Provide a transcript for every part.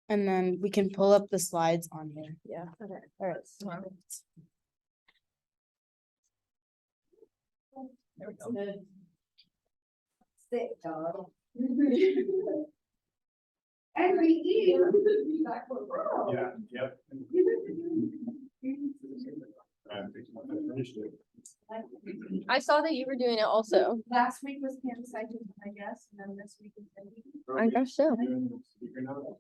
And then we can pull up the slides on here. Yeah, okay, all right. There we go. Sick dog. And we eat. Yeah, yep. Finished it. I saw that you were doing it also. Last week was Panpsychism, I guess, and then this week is NDEs. I guess so. Speaker note?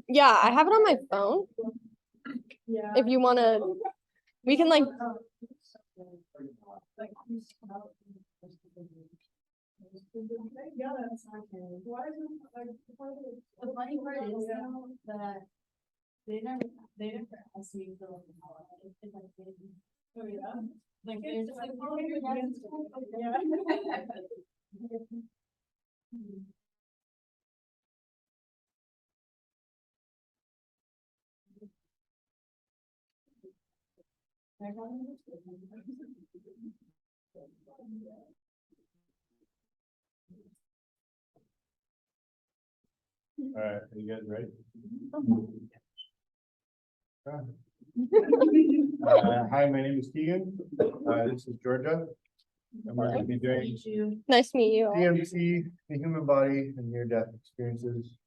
Yeah, I have it on my phone. Yeah. If you wanna, we can like, Yeah, that's not good. Why is it like? The funny part is though, that they never asked me to look at how it's like. Oh, yeah. Like, it's like, oh, you're against it. Yeah. All right, are you guys ready? Hi, my name is Keegan. This is Georgia. And we're going to be doing nice to meet you all. DMT, the human body, and near-death experiences,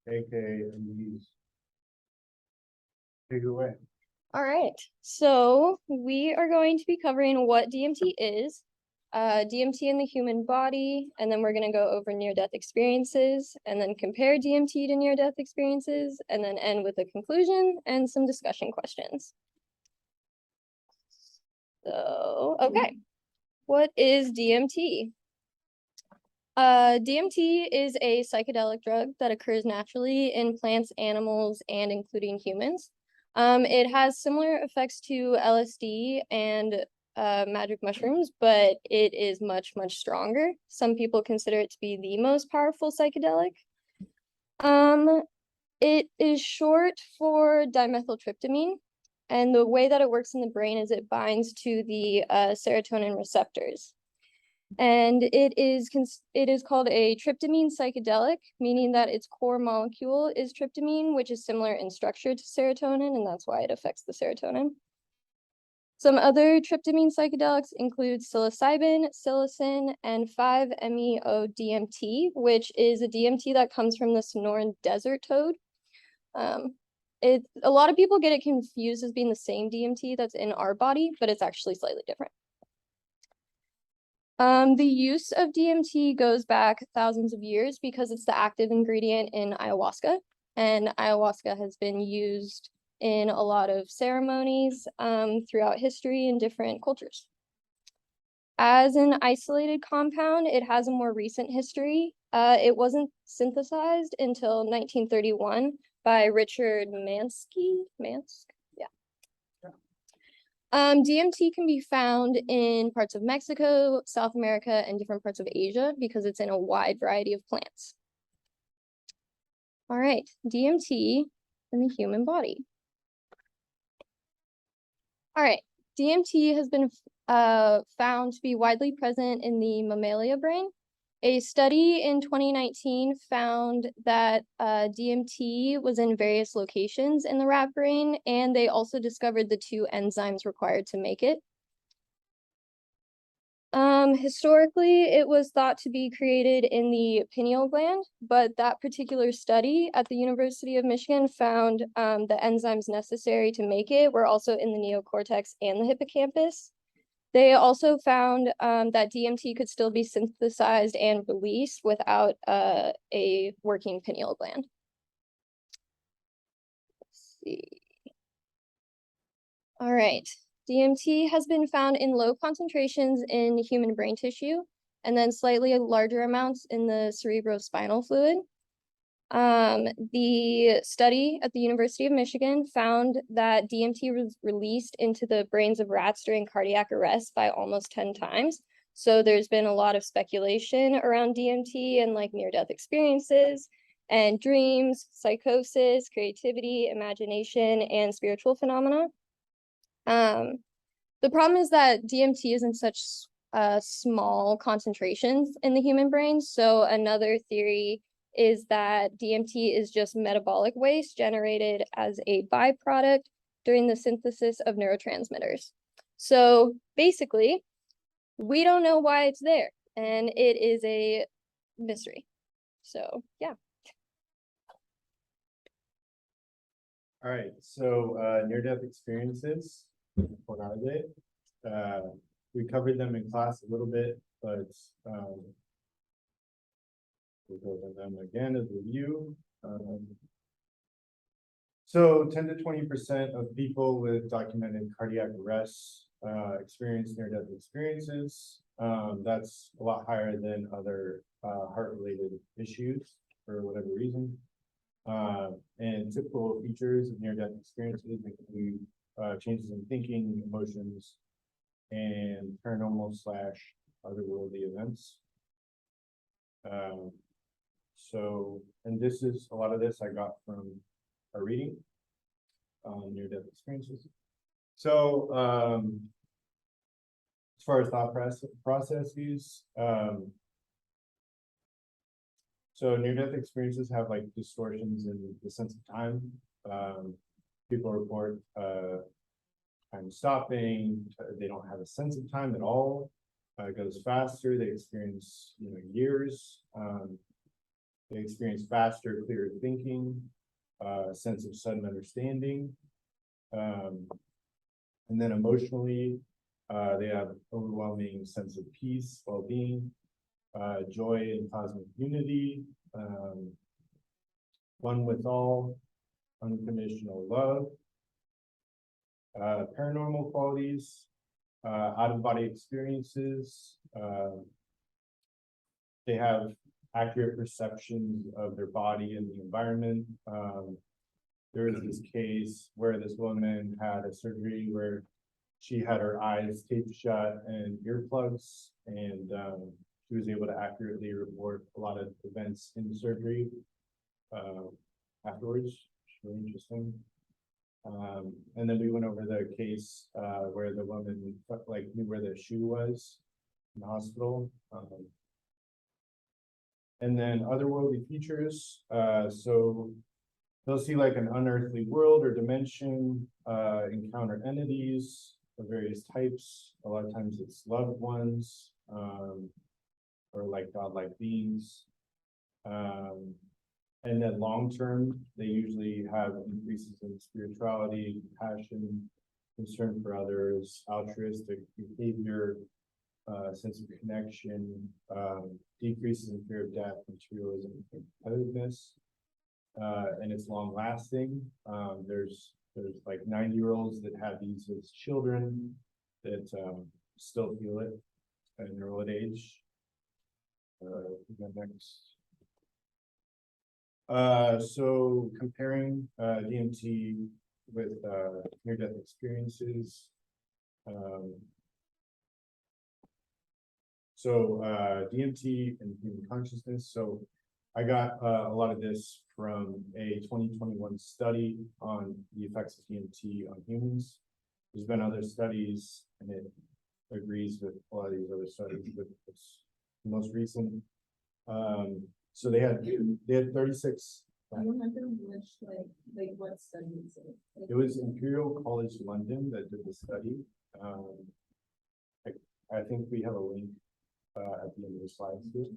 aka NDEs. Take it away. All right, so we are going to be covering what DMT is, DMT in the human body, and then we're going to go over near-death experiences, and then compare DMT to near-death experiences, and then end with a conclusion and some discussion questions. So, okay, what is DMT? DMT is a psychedelic drug that occurs naturally in plants, animals, and including humans. It has similar effects to LSD and magic mushrooms, but it is much, much stronger. Some people consider it to be the most powerful psychedelic. It is short for dimethyltryptamine, and the way that it works in the brain is it binds to the serotonin receptors. And it is called a tryptamine psychedelic, meaning that its core molecule is tryptamine, which is similar in structure to serotonin, and that's why it affects the serotonin. Some other tryptamine psychedelics include psilocybin, psilocin, and 5-MeO-DMT, which is a DMT that comes from the Sonoran desert toad. A lot of people get it confused as being the same DMT that's in our body, but it's actually slightly different. The use of DMT goes back thousands of years because it's the active ingredient in ayahuasca, and ayahuasca has been used in a lot of ceremonies throughout history in different cultures. As an isolated compound, it has a more recent history. It wasn't synthesized until 1931 by Richard Manske. DMT can be found in parts of Mexico, South America, and different parts of Asia because it's in a wide variety of plants. All right, DMT in the human body. All right, DMT has been found to be widely present in the mammalia brain. A study in 2019 found that DMT was in various locations in the rat brain, and they also discovered the 2 enzymes required to make it. Historically, it was thought to be created in the pineal gland, but that particular study at the University of Michigan found the enzymes necessary to make it were also in the neocortex and the hippocampus. They also found that DMT could still be synthesized and released without a working pineal gland. Let's see. All right. DMT has been found in low concentrations in human brain tissue, and then slightly larger amounts in the cerebrospinal fluid. The study at the University of Michigan found that DMT was released into the brains of rats during cardiac arrest by almost 10 times. So there's been a lot of speculation around DMT and like near-death experiences and dreams, psychosis, creativity, imagination, and spiritual phenomena. The problem is that DMT is in such small concentrations in the human brain. So another theory is that DMT is just metabolic waste generated as a byproduct during the synthesis of neurotransmitters. So basically, we don't know why it's there, and it is a mystery. So yeah. All right, so near-death experiences, what are they? We covered them in class a little bit, but we'll go over them again as review. So 10 to 20% of people with documented cardiac arrests experience near-death experiences. That's a lot higher than other heart-related issues for whatever reason. And typical features of near-death experiences include changes in thinking, emotions, and paranormal / otherworldly events. And this is a lot of this I got from a reading on near-death experiences. So as far as thought processes, so near-death experiences have like distortions in the sense of time. People report time stopping. They don't have a sense of time at all. It goes faster. They experience years. They experience faster, clearer thinking, a sense of sudden understanding. And then emotionally, they have overwhelming sense of peace, well-being, joy and cosmic unity, one with all, unconditional love, paranormal qualities, out-of-body experiences. They have accurate perceptions of their body and the environment. There was this case where this woman had a surgery where she had her eyes taped shut and earplugs, and she was able to accurately report a lot of events in the surgery afterwards. It's really interesting. And then we went over the case where the woman knew where the shoe was in the hospital. And then otherworldly features. So they'll see like an unearthly world or dimension, encounter entities of various types. A lot of times it's loved ones, or like godlike beings. And then long-term, they usually have increases in spirituality, passion, concern for others, altruistic behavior, sense of connection, decreases in fear of death, materialism, and competitiveness. And it's long-lasting. There's like 90-year-olds that have these as children that still feel it in their old age. Next. So comparing DMT with near-death experiences. DMT and human consciousness. So I got a lot of this from a 2021 study on the effects of DMT on humans. There's been other studies, and it agrees with a lot of these other studies, but it's the most recent. So they had 36. I remember which like what study is it? It was Imperial College London that did the study. I think we have a link at the end of the slides here.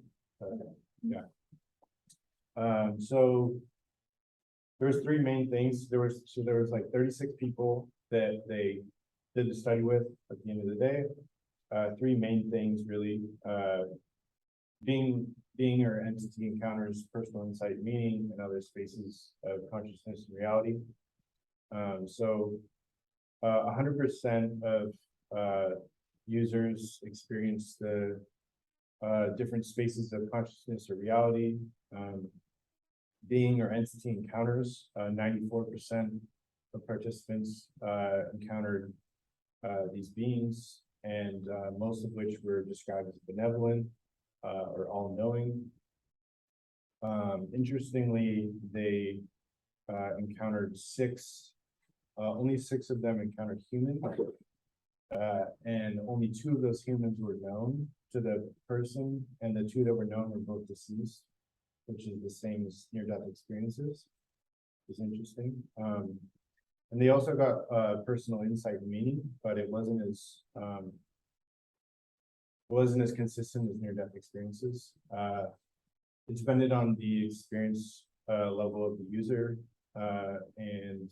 Yeah. So there's three main things. There was like 36 people that they did the study with at the end of the day. Three main things really. Being or entity encounters personal insight, meaning, and other spaces of consciousness and reality. 100% of users experience the different spaces of consciousness or reality. Being or entity encounters, 94% of participants encountered these beings, and most of which were described as benevolent or all-knowing. Interestingly, they encountered only six of them encountered humans, and only 2 of those humans were known to the person, and the 2 that were known were both deceased. which is the same as near-death experiences. It's interesting. And they also got personal insight and meaning, but it wasn't as consistent as near-death experiences. It depended on the experience level of the user and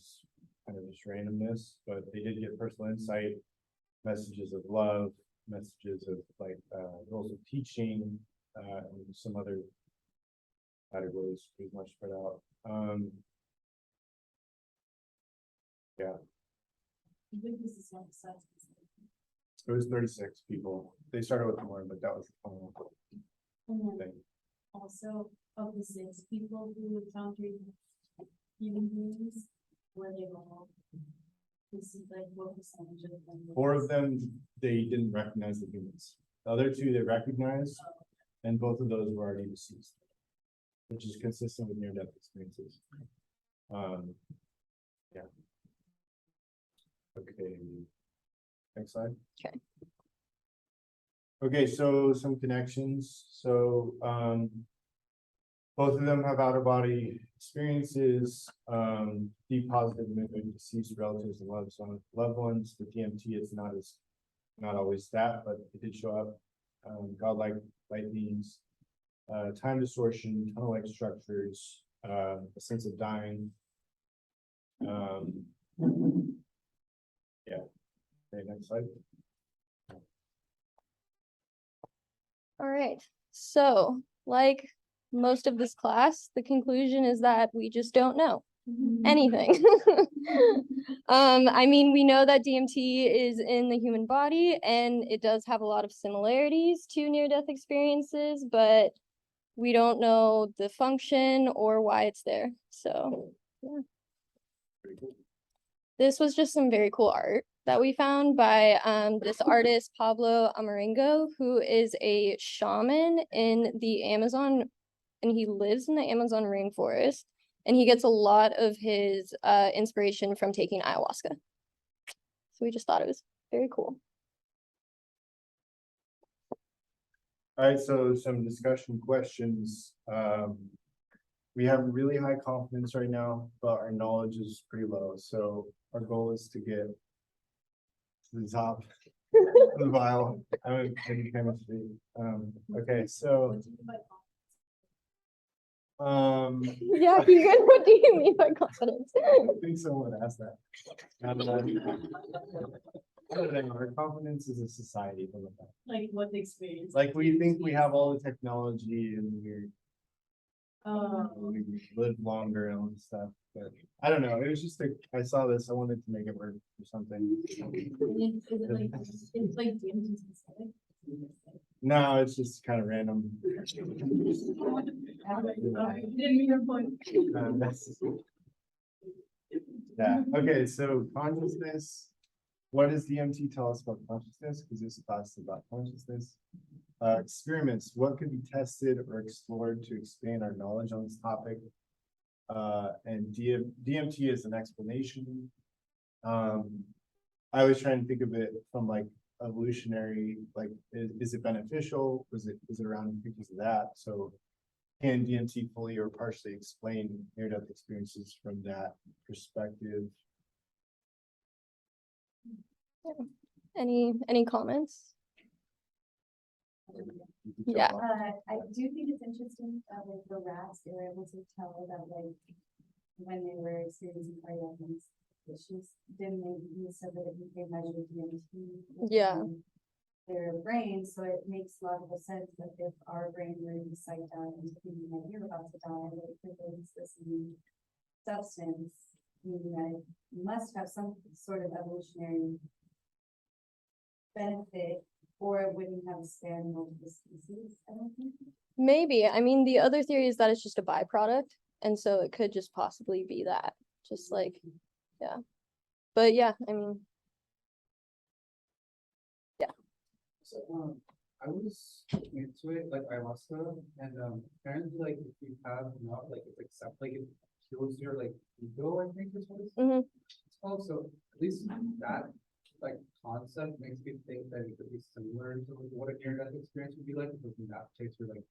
kind of just randomness, but they did get personal insight, messages of love, messages of like roles of teaching, and some other categories pretty much spread out. Yeah, I think this is one size. it was 36 people. They started with more, but that was the final And then thing. also of the 6 people who encountered human beings, were they all? This is like what percentage of them? 4 of them, they didn't recognize the humans. The other 2 they recognized, and both of those were already deceased, which is consistent with near-death experiences. Yeah. Okay. Next slide. Okay. Okay, so some connections. So both of them have out-of-body experiences, deep positive memory, deceased relatives and loved ones. The DMT is not always that, but it did show up. Godlike light beings, time distortion, tunnel-like structures, a sense of dying. Yeah. Okay, next slide. All right, so like most of this class, the conclusion is that we just don't know anything. I mean, we know that DMT is in the human body and it does have a lot of similarities to near-death experiences, but we don't know the function or why it's there. So, yeah. This was just some very cool art that we found by this artist, Pablo Amaringo, who is a shaman in the Amazon, and he lives in the Amazon rainforest, and he gets a lot of his inspiration from taking ayahuasca. So we just thought it was very cool. All right, so some discussion questions. We have really high confidence right now, but our knowledge is pretty low. So our goal is to get to the top of the vial. I'm in chemistry. Okay, so Yeah, Keegan, what do you mean by confidence? I think someone asked that. I don't know, our confidence is a society. Like what the experience. Like we think we have all the technology and we live longer and all this stuff, but I don't know. It was just I saw this. I wanted to make it work or something. Is it like DMT specific? No, it's just kind of random. Didn't mean your point. Yeah. Okay. So consciousness. What does DMT tell us about consciousness? Because this class is about consciousness. Experiments. What could be tested or explored to expand our knowledge on this topic? And DMT is an explanation. I was trying to think of it from like evolutionary, like is it beneficial? Is it around because of that? So can DMT fully or partially explain near-death experiences from that perspective? Any comments? Yeah. I do think it's interesting that like the rats, they were able to tell that like when they were experiencing cardiac issues, then they said that they measured DMT Yeah. in their brain, so it makes logical sense that if our brain were to be psyched out into thinking that you're about to die, that it could release this new substance, meaning that it must have some sort of evolutionary benefit, or it wouldn't have spanned multiple species, I don't think. Maybe. I mean, the other theory is that it's just a byproduct, and so it could just possibly be that. Just like, yeah. But yeah, I mean, yeah. So I was into it like ayahuasca, and apparently like if you have not like it's accept like it kills your like ego, I think is what it's called. So at least that like concept makes me think that it could be similar to like, what a near-death experience would be like, because in that case you're like,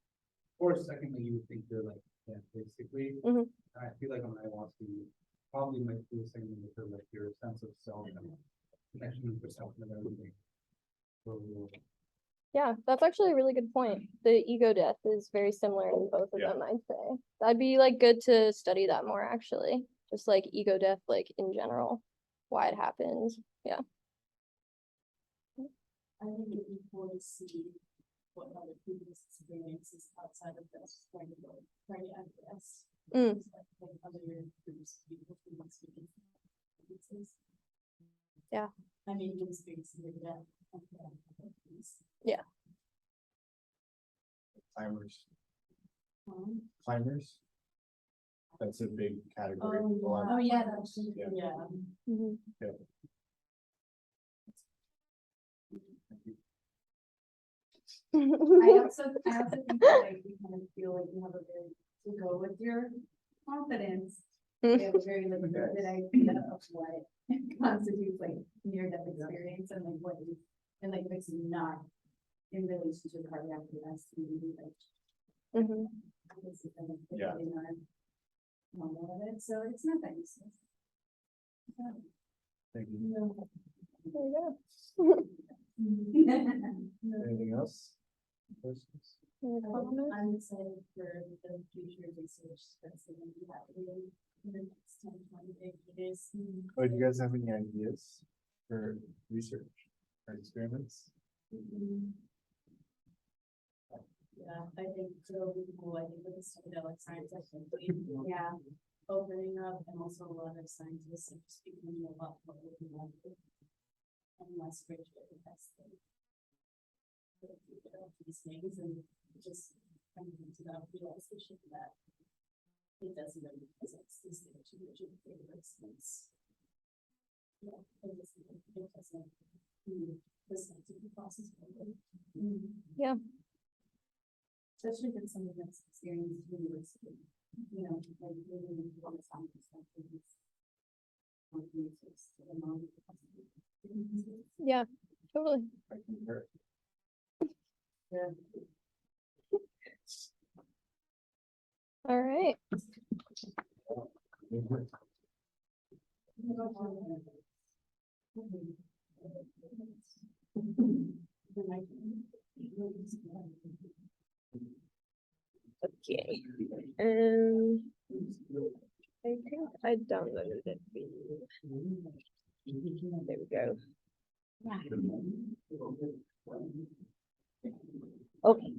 or secondly you would think you're like Yeah, basically, Mhm. I feel like on ayahuasca, you probably might do the same thing with like your sense of self and connection with yourself and everything. So, Yeah, that's actually a really good point. The ego death is very similar in both of Yeah. them, I'd say. That'd be like good to study that more actually. Just like ego death, like in general, why it happens. Yeah. I think it'd be cool to see what other people's experiences outside of this, trying to address. Mm. Like other groups, people who experience experiences. Yeah. I mean, you experience that. Yeah. Climbers. That's a big category. Oh, yeah, that's, Yeah. yeah. Mhm. I also think that like, you kind of feel like you have a very, to go with your confidence. You have a very like good idea of what constitutes like near-death experience and like what is, and like it's not in relation to cardiac arrest. Like, Mhm. this is kind of Yeah. in our normal of it, so it's not that useless. Thank you. There you Anything else? Questions? go. I'm excited for the future research that's going to be happening in the next 10-20 years. Oh, do you guys have any ideas for research or experiments? Yeah, I think it'll be cool. I think with the psychedelic science, I think Yeah, opening up and also a lot of scientists are speaking about what we want and less rigid testing. For the future of these things and just coming into that realization that it doesn't really make sense to stay too rigid for the instance. Yeah, it doesn't move the scientific process forward. Yeah. especially if it's something that's experienced universally, you know, like really on the sound perspective. Yeah, totally. I concur. All right. Okay. I think I downloaded it. There we go. Okay.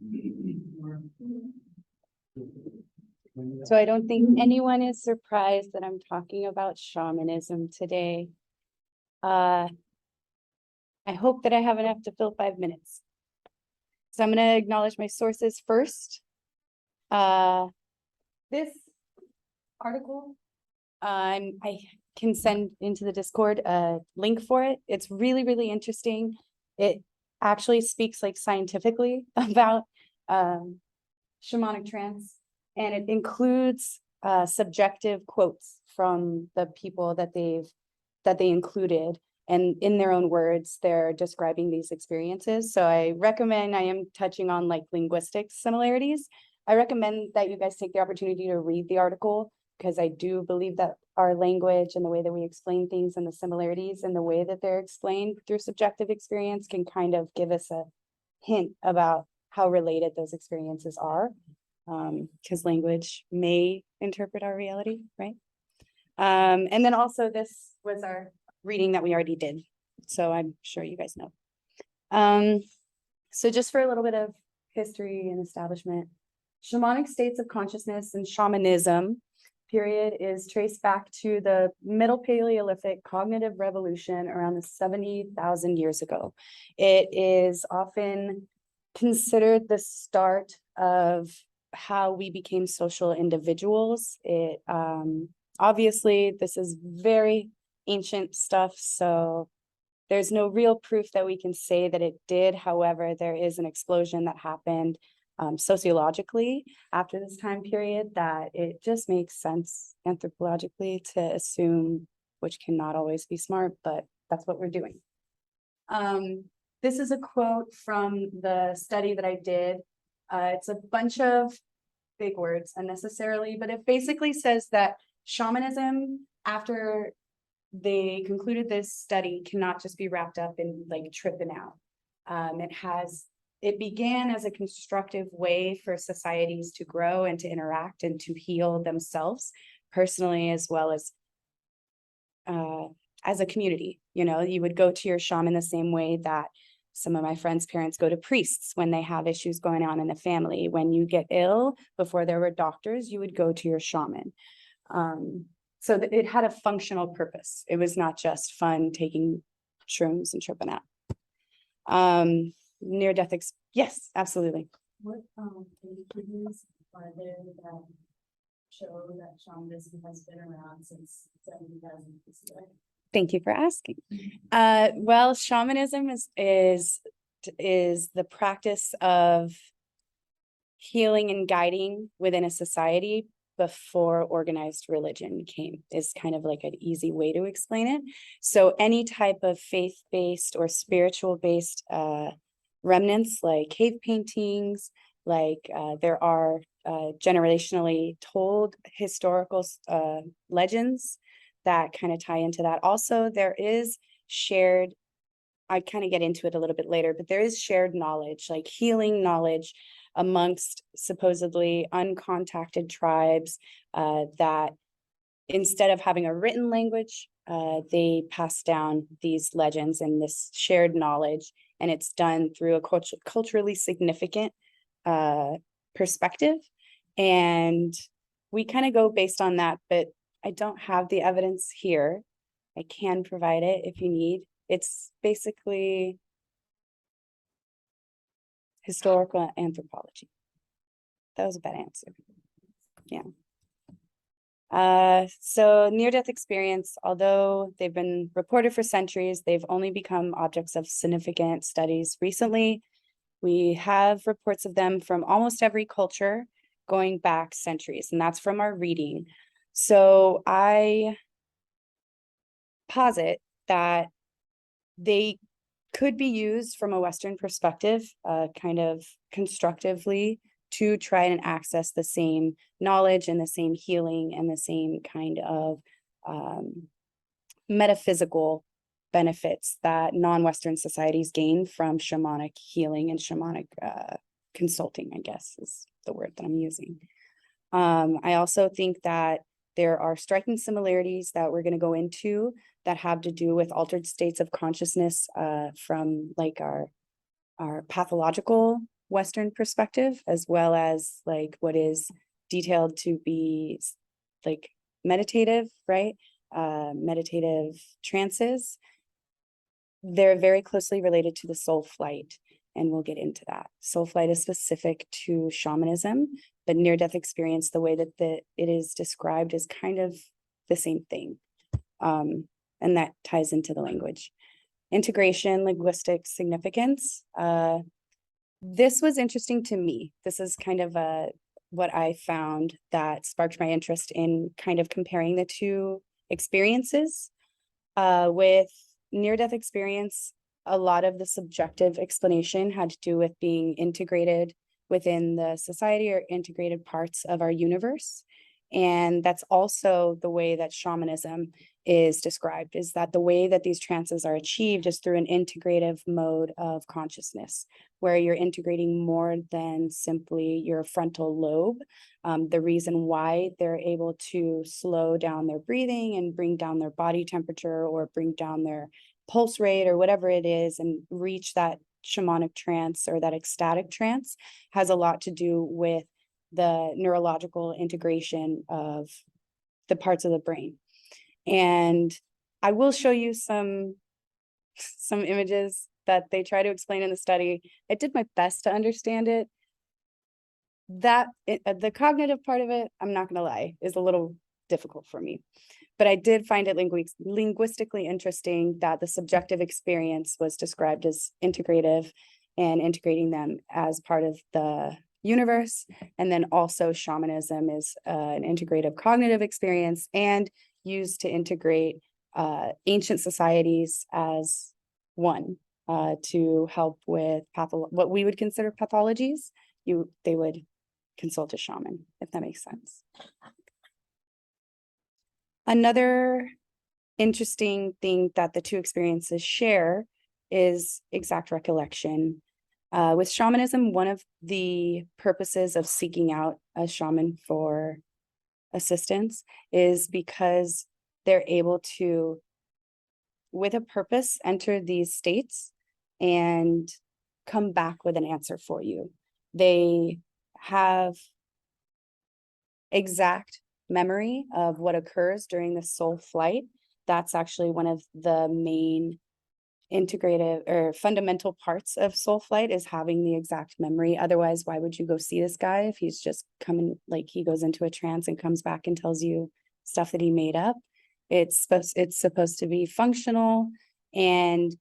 So I don't think anyone is surprised that I'm talking about shamanism today. I hope that I have enough to fill 5 minutes. So I'm going to acknowledge my sources first. This article, I can send into the Discord a link for it. It's really, really interesting. It actually speaks like scientifically about shamanic trance, and it includes subjective quotes from the people that they included, and in their own words, they're describing these experiences. So I recommend, I am touching on like linguistic similarities. I recommend that you guys take the opportunity to read the article, because I do believe that our language and the way that we explain things and the similarities and the way that they're explained through subjective experience can kind of give us a hint about how related those experiences are, because language may interpret our reality, right? And then also this was our reading that we already did, so I'm sure you guys know. So just for a little bit of history and establishment, shamanic states of consciousness and shamanism period is traced back to the Middle Paleolithic cognitive revolution around the 70,000 years ago. It is often considered the start of how we became social individuals. It obviously, this is very ancient stuff, so there's no real proof that we can say that it did. However, there is an explosion that happened sociologically after this time period that it just makes sense anthropologically to assume, which cannot always be smart, but that's what we're doing. This is a quote from the study that I did. It's a bunch of big words unnecessarily, but it basically says that shamanism, after they concluded this study, cannot just be wrapped up in like tripping out. It began as a constructive way for societies to grow and to interact and to heal themselves personally, as well as a community. You know, you would go to your shaman the same way that some of my friends' parents go to priests when they have issues going on in the family. When you get ill, before there were doctors, you would go to your shaman. So it had a functional purpose. It was not just fun taking shrooms and tripping out. Near-death, yes, absolutely. What, indicators are there that show that shamanism has been around since 70,000 BC? Thank you for asking. Well, shamanism is the practice of healing and guiding within a society before organized religion came, is kind of like an easy way to explain it. So any type of faith-based or spiritual-based remnants, like cave paintings, like there are generationally told historical legends that kind of tie into that. Also, there is shared, I kind of get into it a little bit later, but there is shared knowledge, like healing knowledge amongst supposedly uncontacted tribes that instead of having a written language, they pass down these legends and this shared knowledge, and it's done through a culturally significant perspective. And we kind of go based on that, but I don't have the evidence here. I can provide it if you need. It's basically historical anthropology. That was a bad answer. Yeah. So near-death experience, although they've been reported for centuries, they've only become objects of significant studies recently. We have reports of them from almost every culture going back centuries, and that's from our reading. So I posit that they could be used from a Western perspective, kind of constructively, to try and access the same knowledge and the same healing and the same kind of metaphysical benefits that non-Western societies gain from shamanic healing and shamanic consulting, I guess is the word that I'm using. I also think that there are striking similarities that we're going to go into that have to do with altered states of consciousness from like our pathological Western perspective, as well as like what is detailed to be like meditative, right? Meditative trances. They're very closely related to the soul flight, and we'll get into that. Soul flight is specific to shamanism, but near-death experience, the way that it is described, is kind of the same thing. And that ties into the language. Integration, linguistic significance. This was interesting to me. This is kind of what I found that sparked my interest in kind of comparing the two experiences. With near-death experience, a lot of the subjective explanation had to do with being integrated within the society or integrated parts of our universe. And that's also the way that shamanism is described, is that the way that these trances are achieved is through an integrative mode of consciousness, where you're integrating more than simply your frontal lobe. The reason why they're able to slow down their breathing and bring down their body temperature or bring down their pulse rate or whatever it is and reach that shamanic trance or that ecstatic trance has a lot to do with the neurological integration of the parts of the brain. And I will show you some images that they try to explain in the study. I did my best to understand it. The cognitive part of it, I'm not going to lie, is a little difficult for me. But I did find it linguistically interesting that the subjective experience was described as integrative and integrating them as part of the universe. And then also shamanism is an integrative cognitive experience and used to integrate ancient societies as one to help with what we would consider pathologies. They would consult a shaman, if that makes sense. Another interesting thing that the two experiences share is exact recollection. With shamanism, one of the purposes of seeking out a shaman for assistance is because they're able to, with a purpose, enter these states and come back with an answer for you. They have exact memory of what occurs during the soul flight. That's actually one of the main integrative or fundamental parts of soul flight, is having the exact memory. Otherwise, why would you go see this guy if he's just coming, like he goes into a trance and comes back and tells you stuff that he made up? It's supposed to be functional. And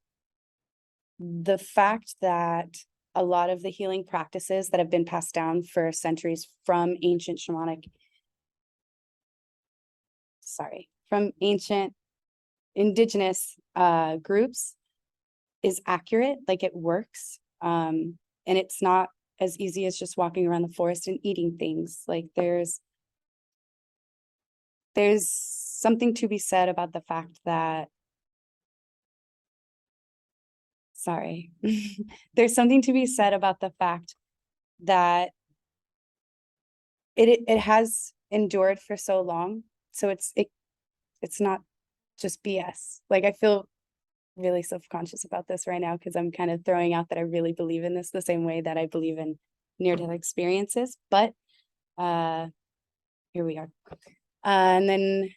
the fact that a lot of the healing practices that have been passed down for centuries from ancient indigenous groups is accurate, like it works. And it's not as easy as just walking around the forest and eating things. Like there's something to be said about the fact that, there's something to be said about the fact that it has endured for so long. So it's not just BS. Like I feel really self-conscious about this right now because I'm kind of throwing out that I really believe in this the same way that I believe in near-death experiences, but here we are. And then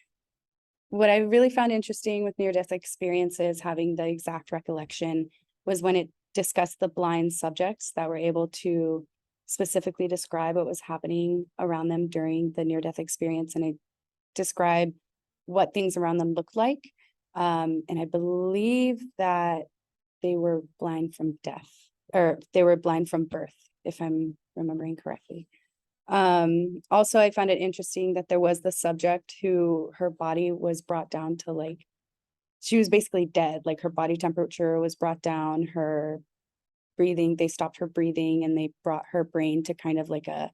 what I really found interesting with near-death experiences having the exact recollection was when it discussed the blind subjects that were able to specifically describe what was happening around them during the near-death experience, and I describe what things around them looked like. And I believe that they were blind from death, or they were blind from birth, if I'm remembering correctly. Also, I found it interesting that there was the subject who her body was brought down to, like, she was basically dead, like her body temperature was brought down, her breathing, they stopped her breathing, and they brought her brain to kind of like a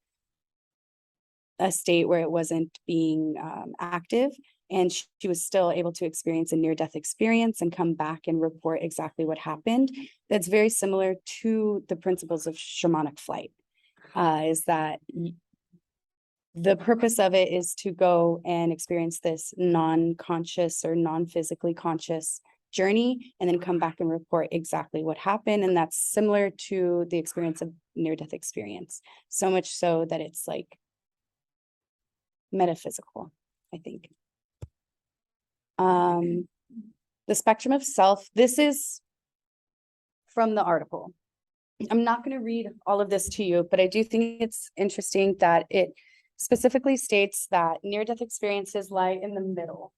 state where it wasn't being active. And she was still able to experience a near-death experience and come back and report exactly what happened. That's very similar to the principles of shamanic flight, is that the purpose of it is to go and experience this non-conscious or non-physically conscious journey and then come back and report exactly what happened. And that's similar to the experience of near-death experience, so much so that it's like metaphysical, I think. The spectrum of self, this is from the article. I'm not going to read all of this to you, but I do think it's interesting that it specifically states that near-death experiences lie in the middle.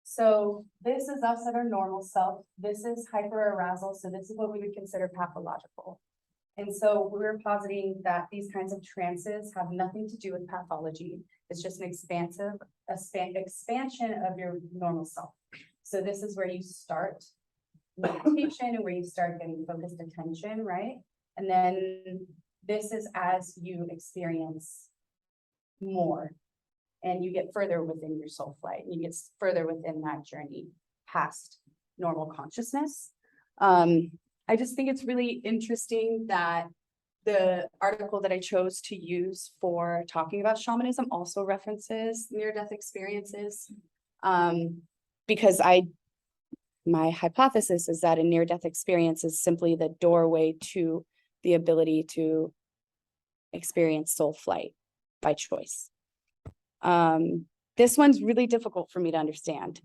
So this is us at our normal self. This is hyperarousal. So this is what we would consider pathological. And so we're positing that these kinds of trances have nothing to do with pathology. It's just an expansion of your normal self. So this is where you start meditation and where you start getting focused attention, right? And then this is as you experience more and you get further within your soul flight, and you get further within that journey past normal consciousness. I just think it's really interesting that the article that I chose to use for talking about shamanism also references near-death experiences, because my hypothesis is that a near-death experience is simply the doorway to the ability to experience soul flight by choice. This one's really difficult for me to understand,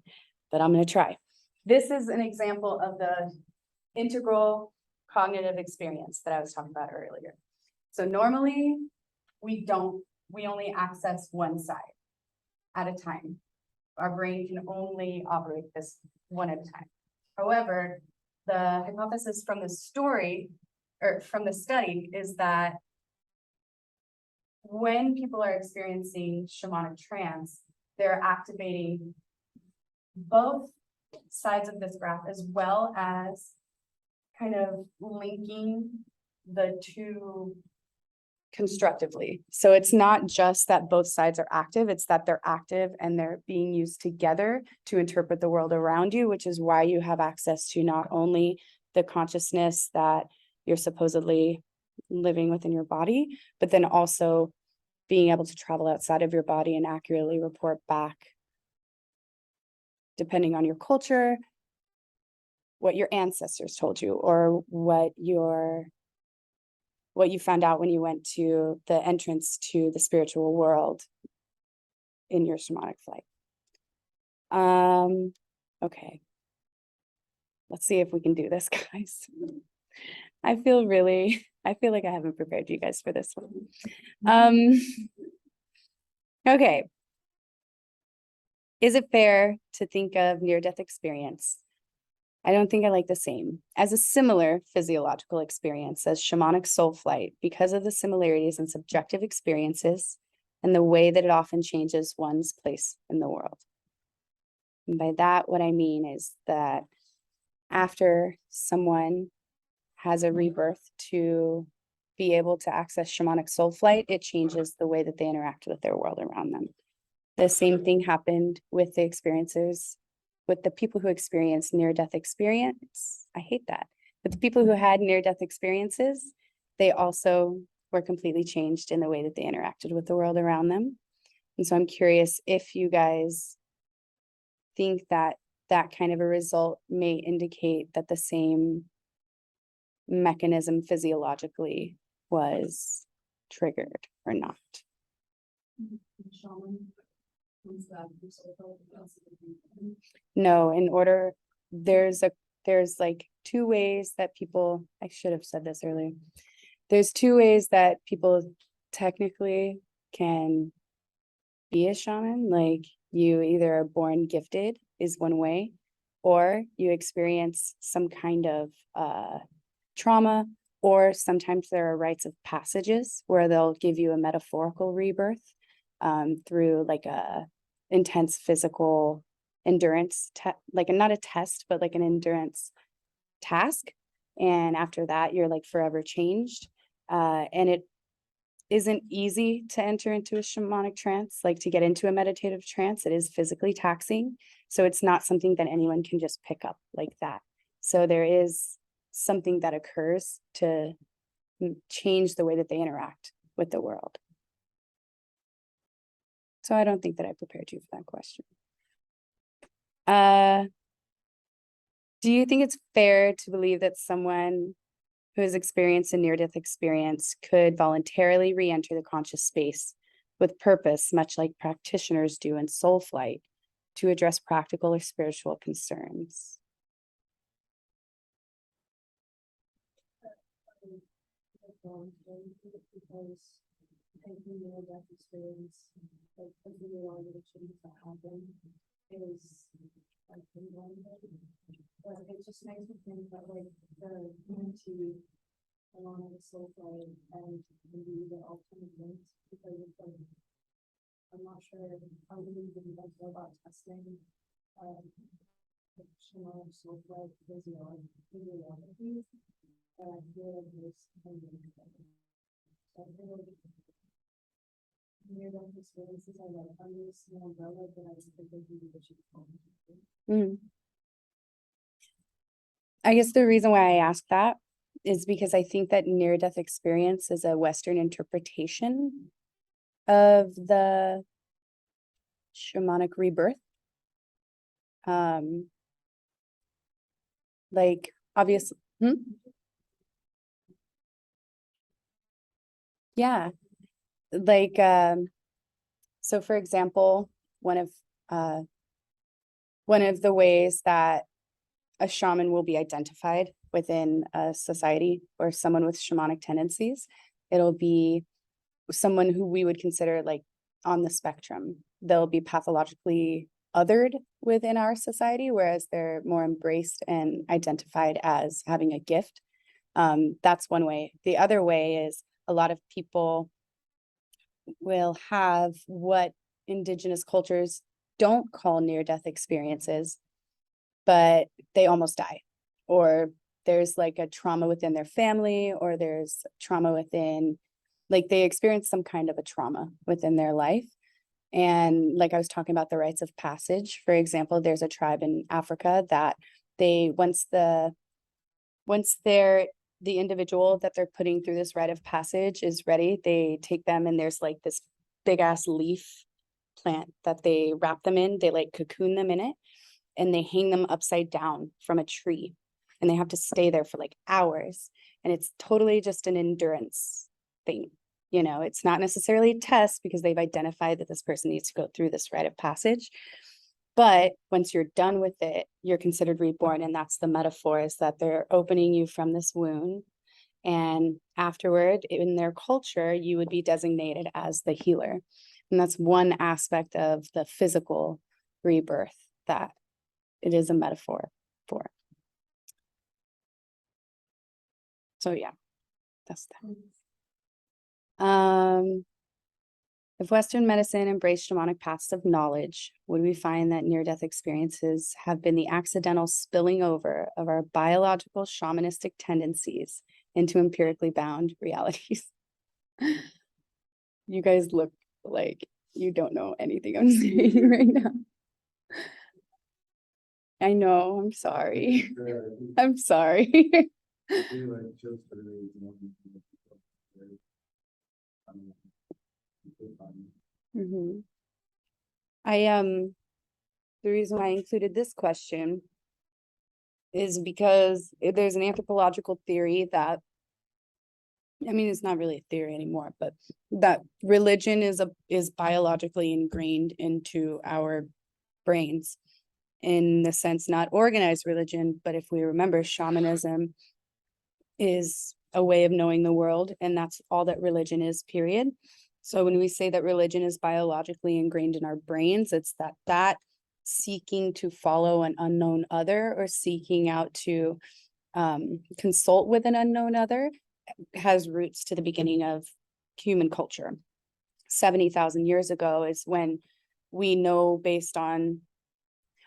but I'm going to try. This is an example of the integral cognitive experience that I was talking about earlier. So normally we only access one side at a time. Our brain can only operate this one at a time. However, the hypothesis from the story or from the study is that when people are experiencing shamanic trance, they're activating both sides of this graph, as well as kind of linking the two constructively. So it's not just that both sides are active, it's that they're active and they're being used together to interpret the world around you, which is why you have access to not only the consciousness that you're supposedly living within your body, but then also being able to travel outside of your body and accurately report back, depending on your culture, what your ancestors told you, or what you found out when you went to the entrance to the spiritual world in your shamanic flight. Okay. Let's see if we can do this, guys. I feel like I haven't prepared you guys for this one. Okay. Is it fair to think of near-death experience? I don't think I like the same as a similar physiological experience as shamanic soul flight because of the similarities in subjective experiences and the way that it often changes one's place in the world. And by that, what I mean is that after someone has a rebirth to be able to access shamanic soul flight, it changes the way that they interact with their world around them. The same thing happened with the experiences with the people who experienced near-death experience. I hate that. But the people who had near-death experiences, they also were completely changed in the way that they interacted with the world around them. And so I'm curious if you guys think that that kind of a result may indicate that the same mechanism physiologically was triggered or not. No, there's like two ways that people, I should have said this earlier. There's two ways that people technically can be a shaman. Like you either are born gifted is one way, or you experience some kind of trauma, or sometimes there are rites of passages where they'll give you a metaphorical rebirth through like a intense physical endurance, like not a test, but like an endurance task. And after that, you're like forever changed. And it isn't easy to enter into a shamanic trance, like to get into a meditative trance. It is physically taxing. So it's not something that anyone can just pick up like that. So there is something that occurs to change the way that they interact with the world. So I don't think that I prepared you for that question. Do you think it's fair to believe that someone who has experienced a near-death experience could voluntarily re-enter the conscious space with purpose, much like practitioners do in soul flight, to address practical or spiritual concerns? Because taking the death experience, like thinking a lot of the changes that happen is like but it just makes me think that like the unity along with soul flight and maybe the alternate links, because it's like I'm not sure how many of you guys know about testing shamanic soul flight physiology. I feel like there's near-death experiences are like under the same umbrella, but I think they can be what you I guess the reason why I ask that is because I think that near-death experience is a Western interpretation of the shamanic rebirth. Like obviously, yeah, like so for example, one of the ways that a shaman will be identified within a society or someone with shamanic tendencies, it'll be someone who we would consider like on the spectrum. They'll be pathologically othered within our society, whereas they're more embraced and identified as having a gift. That's one way. The other way is a lot of people will have what indigenous cultures don't call near-death experiences, but they almost die, or there's like a trauma within their family, or there's trauma within like they experience some kind of a trauma within their life. And like I was talking about the rites of passage, for example, there's a tribe in Africa that they, once they're the individual that they're putting through this rite of passage is ready, they take them and there's like this big ass leaf plant that they wrap them in, they like cocoon them in it, and they hang them upside down from a tree. And they have to stay there for like hours. And it's totally just an endurance thing. You know, it's not necessarily a test because they've identified that this person needs to go through this rite of passage. But once you're done with it, you're considered reborn. And that's the metaphor, is that they're opening you from this wound. And afterward, in their culture, you would be designated as the healer. And that's one aspect of the physical rebirth that it is a metaphor for. So yeah, that's that. If Western medicine embraced shamanic paths of knowledge, would we find that near-death experiences have been the accidental spilling over of our biological shamanistic tendencies into empirically bound realities? You guys look like you don't know anything I'm saying right now. I know, I'm sorry. I'm sorry. Mhm. The reason why I included this question is because there's an anthropological theory that, I mean, it's not really a theory anymore, but that religion is biologically ingrained into our brains, in the sense, not organized religion, but if we remember, shamanism is a way of knowing the world, and that's all that religion is, period. So when we say that religion is biologically ingrained in our brains, it's that seeking to follow an unknown other, or seeking out to consult with an unknown other, has roots to the beginning of human culture. 70,000 years ago is when we know, based on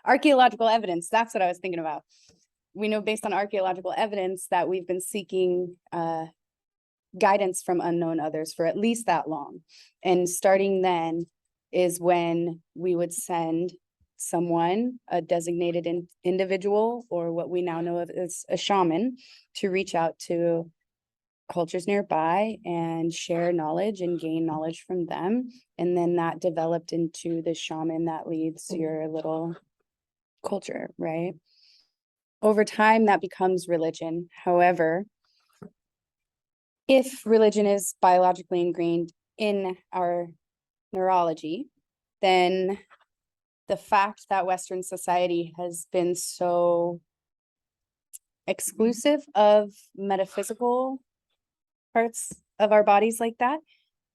archaeological evidence, that's what I was thinking about. We know based on archaeological evidence that we've been seeking guidance from unknown others for at least that long. And starting then is when we would send someone, a designated individual, or what we now know of as a shaman, to reach out to cultures nearby and share knowledge and gain knowledge from them. And then that developed into the shaman that leads your little culture, right? Over time, that becomes religion. However, if religion is biologically ingrained in our neurology, then the fact that Western society has been so exclusive of metaphysical parts of our bodies like that,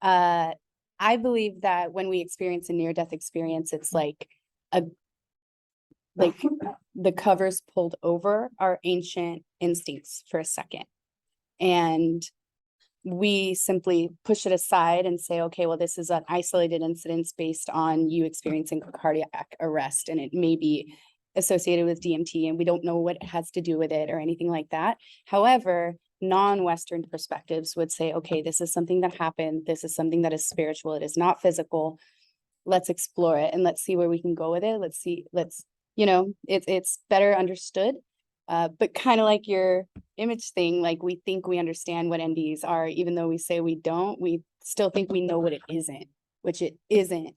I believe that when we experience a near-death experience, it's like the covers pulled over our ancient instincts for a second. And we simply push it aside and say, okay, well, this is an isolated incident based on you experiencing cardiac arrest, and it may be associated with DMT, and we don't know what it has to do with it or anything like that. However, non-Western perspectives would say, okay, this is something that happened. This is something that is spiritual. It is not physical. Let's explore it and let's see where we can go with it. It's better understood. But kind of like your image thing, like we think we understand what NDEs are, even though we say we don't, we still think we know what it isn't, which it isn't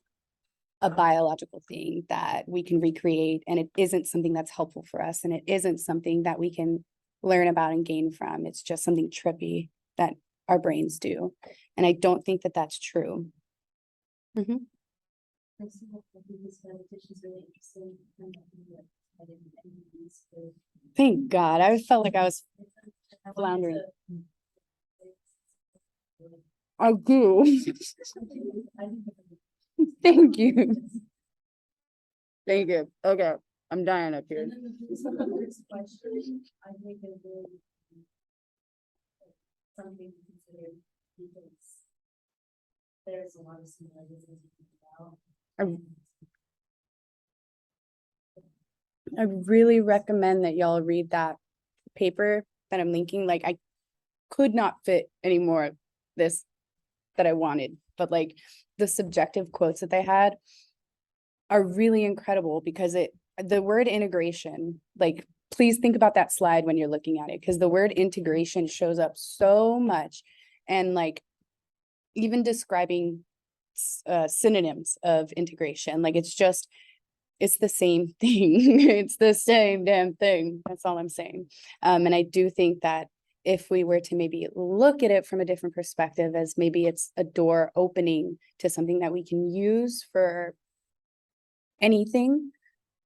a biological thing that we can recreate, and it isn't something that's helpful for us, and it isn't something that we can learn about and gain from. It's just something trippy that our brains do. And I don't think that that's true. Mm-hmm. Thank God. I felt like I was floundering. I do. Thank you. Thank you. Okay. I'm dying up here. Something to consider, because there's a lot of similarities about. I really recommend that y'all read that paper that I'm linking. Like, I could not fit any more of this that I wanted, but like the subjective quotes that they had are really incredible because the word integration, like, please think about that slide when you're looking at it, because the word integration shows up so much. And like, even describing synonyms of integration, like it's the same thing. It's the same damn thing. That's all I'm saying. And I do think that if we were to maybe look at it from a different perspective, as maybe it's a door opening to something that we can use for anything,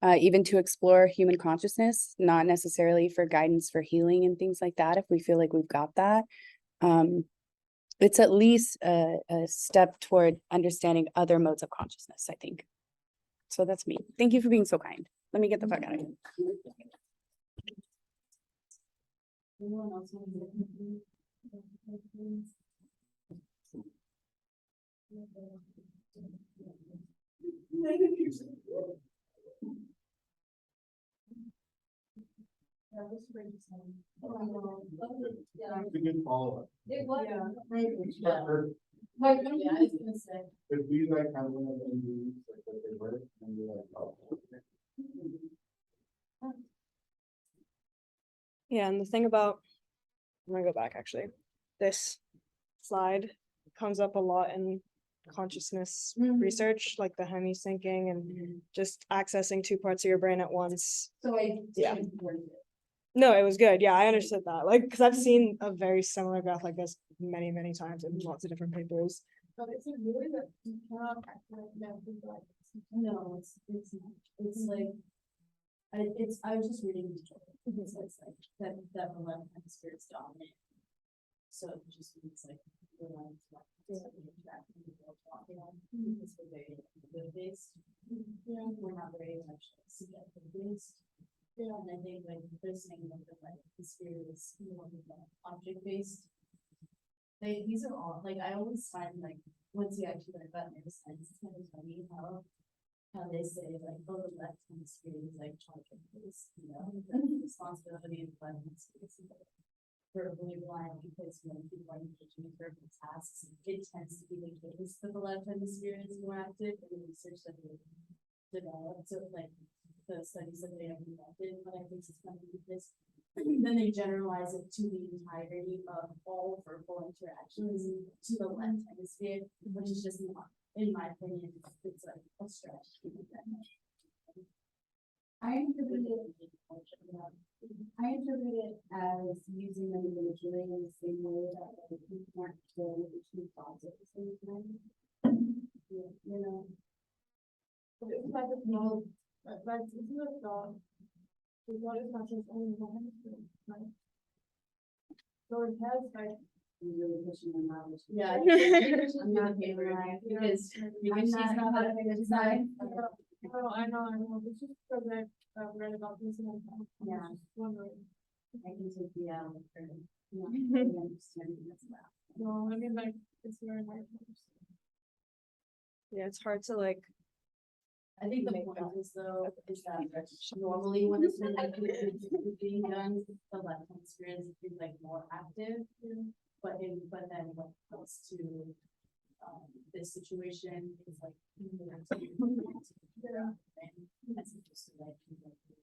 even to explore human consciousness, not necessarily for guidance for healing and things like that, if we feel like we've got that. It's at least a step toward understanding other modes of consciousness, I think. So that's me. Thank you for being so kind. Let me get the fuck out of here. Anyone else want to? We can follow up. It was. Yeah. Yeah, I was gonna say. If we like have one of the NDEs, like what they were, and we're like, oh. Yeah, and the thing about, I'm gonna go back actually. This slide comes up a lot in consciousness research, like the hemi-syncing and just accessing two parts of your brain at once. So Yeah. No, it was good. Yeah, I understood that. Like, because I've seen a very similar graph like this many, many times in lots of different papers. But is it really that you cannot calculate that? No, it's not. It's like. I was just reading the story. It's like that the left hemisphere is dominant. So it just means like the lines interacting with the talking on because we're very good based. Yeah, we're not very much subjective based. Yeah, and I think like they're saying that the left hemisphere is more object based. These are all like I always find like once you actually learn about neuroscience, it's kind of funny how they say like, oh, the left hemisphere is like charging this, you know, the responsibility of the left hemisphere is verbally blind because when people are engaging in verbal tasks, it tends to be the case that the left hemisphere is more active in the research that they developed. So like the studies that they have conducted, but I think it's funny because then they generalize it to the entirety of all verbal interactions to the left hemisphere, which is just not. In my opinion, it's like a stretch. I interpret it as using them individually in the same way that like, you can't kill the two thoughts at the same time. You know. But it's like a no, but it's not a thought. The thought is not just only one, right? So it has like. Really pushing them out. Yeah. I'm not being right because She's not not having having a a design. Oh, I know, it's just because I've read about this and I'm Yeah. just wondering. I can take the for really understanding as well. No, I mean, like, it's very hard to understand. Yeah, it's hard to like. I think the point is though, is that normally when it's being done, the left hemisphere is like more active. But then when it comes to this situation, it's like that's just like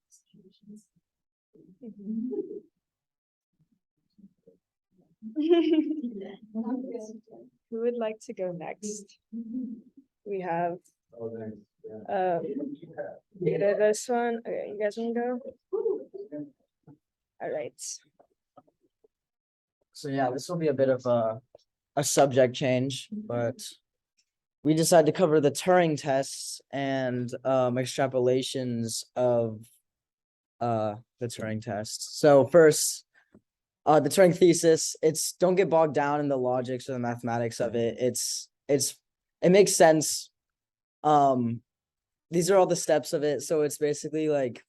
situations. Who would like to go next? We have Oh, thanks. Yeah. either this one. Okay, you guys want to go? All right. So yeah, this will be a bit of a subject change, but we decided to cover the Turing tests and extrapolations of the Turing tests. So first, the Turing thesis, don't get bogged down in the logics or the mathematics of it. It makes sense. These are all the steps of it. So it's basically like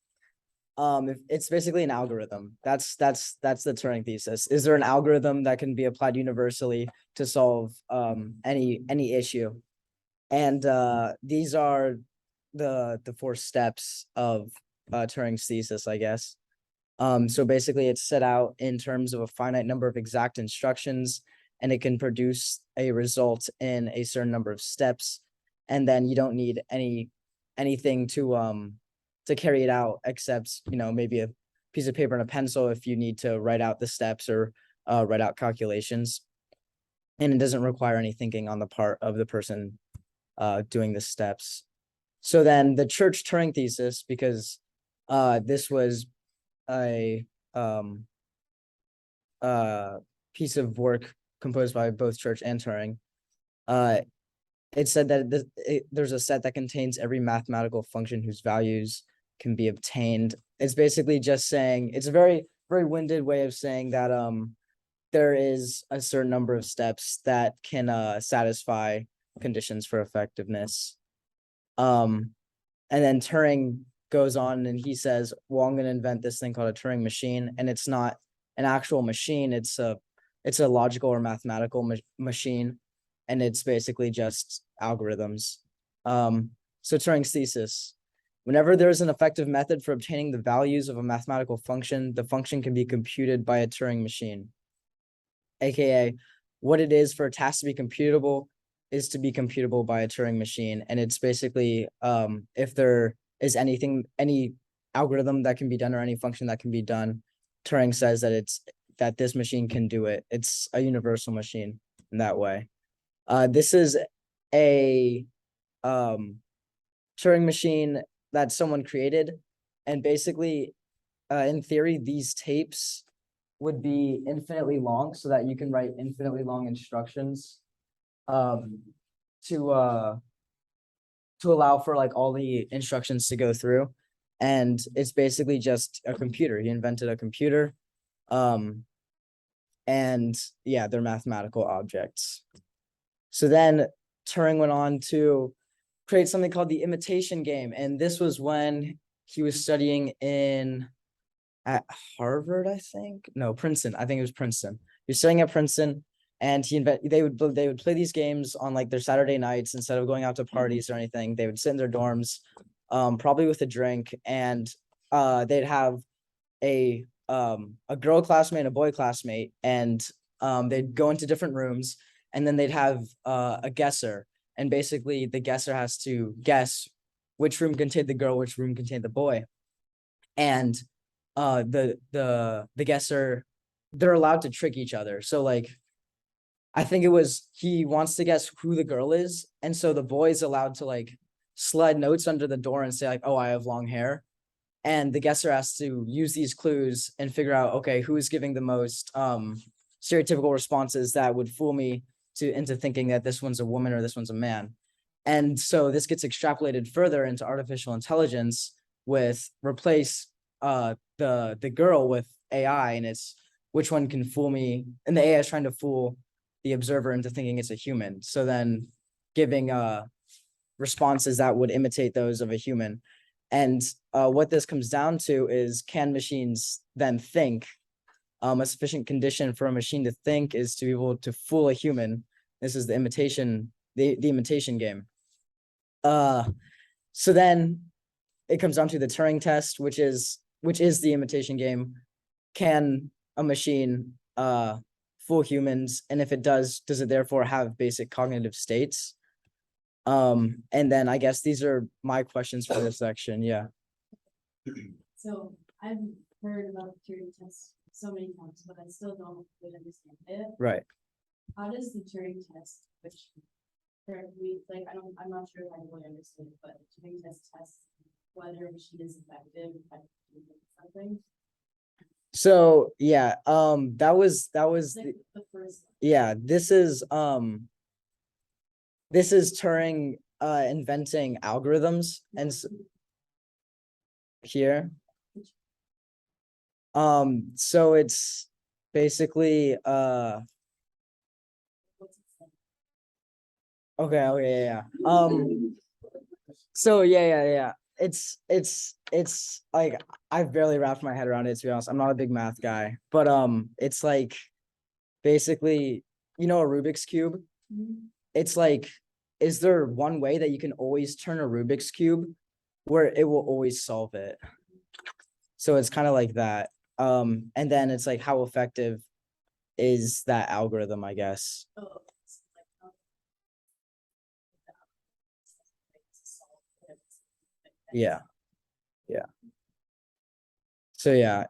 it's basically an algorithm. That's the Turing thesis. Is there an algorithm that can be applied universally to solve any issue? And these are the 4 steps of Turing's thesis, I guess. So basically it's set out in terms of a finite number of exact instructions and it can produce a result in a certain number of steps. And then you don't need anything to carry it out except, maybe a piece of paper and a pencil if you need to write out the steps or write out calculations. And it doesn't require any thinking on the part of the person doing the steps. So then the Church Turing thesis, because this was a piece of work composed by both Church and Turing, it said that there's a set that contains every mathematical function whose values can be obtained. It's basically just saying, it's a very, very winded way of saying that there is a certain number of steps that can satisfy conditions for effectiveness. And then Turing goes on and he says, well, I'm going to invent this thing called a Turing machine. And it's not an actual machine. It's a logical or mathematical machine. And it's basically just algorithms. So Turing's thesis: whenever there is an effective method for obtaining the values of a mathematical function, the function can be computed by a Turing machine. AKA, what it is for a task to be computable is to be computable by a Turing machine. And it's basically, if there is any algorithm that can be done or any function that can be done, Turing says that this machine can do it. It's a universal machine in that way. This is a Turing machine that someone created. And basically, in theory, these tapes would be infinitely long so that you can write infinitely long instructions to allow for like all the instructions to go through. And it's basically just a computer. He invented a computer. And yeah, they're mathematical objects. So then Turing went on to create something called the imitation game. And this was when he was studying at Harvard, I think. No, Princeton. I think it was Princeton. He was studying at Princeton, and they would play these games on like their Saturday nights instead of going out to parties or anything. They would sit in their dorms, probably with a drink, and they'd have a girl classmate and a boy classmate, and they'd go into different rooms, and then they'd have a guesser, and basically the guesser has to guess which room contained the girl, which room contained the boy, and the guesser, they're allowed to trick each other. So like, I think it was, he wants to guess who the girl is, and so the boy's allowed to like slide notes under the door and say like, oh, I have long hair, and the guesser has to use these clues and figure out, okay, who is giving the most stereotypical responses that would fool me into thinking that this one's a woman or this one's a man. And so this gets extrapolated further into artificial intelligence with replace the girl with AI, and it's which one can fool me, and the AI is trying to fool the observer into thinking it's a human. So then giving responses that would imitate those of a human. And what this comes down to is, can machines then think? A sufficient condition for a machine to think is to be able to fool a human. This is the imitation game. So then it comes down to the Turing test, which is the imitation game. Can a machine fool humans? And if it does it therefore have basic cognitive states? And then I guess these are my questions for this section. Yeah. So I've heard about the Turing test so many times, but I still don't really understand it. Right. How does the Turing test, which I'm not sure if I really understand it, but the Turing test tests whether a machine is effective at doing something? So yeah, that was Like the first. yeah, this is Turing inventing algorithms, and here. So it's basically What's it say? okay, yeah. So yeah. It's like, I've barely wrapped my head around it, to be honest. I'm not a big math guy, but it's like basically, a Rubik's Cube. Mhm. It's like, is there one way that you can always turn a Rubik's Cube where it will always solve it? So it's kind of like that. And then it's like, how effective is that algorithm, I guess. Oh, it's like, to solve it. Yeah. Yeah. So yeah,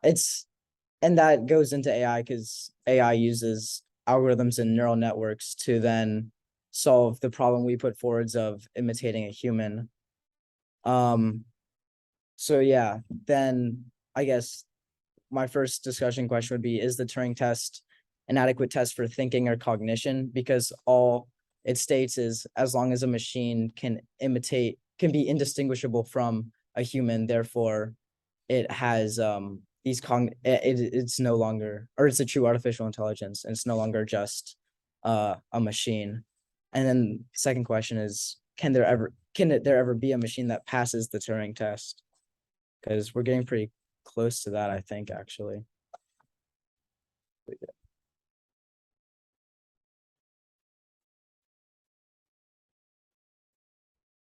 and that goes into AI because AI uses algorithms and neural networks to then solve the problem we put forwards of imitating a human. So yeah, then I guess my first discussion question would be, is the Turing test an adequate test for thinking or cognition? Because all it states is as long as a machine can be indistinguishable from a human, therefore it has it's no longer, or it's a true artificial intelligence, and it's no longer just a machine. And then second question is, can there ever be a machine that passes the Turing test? Because we're getting pretty close to that, I think, actually.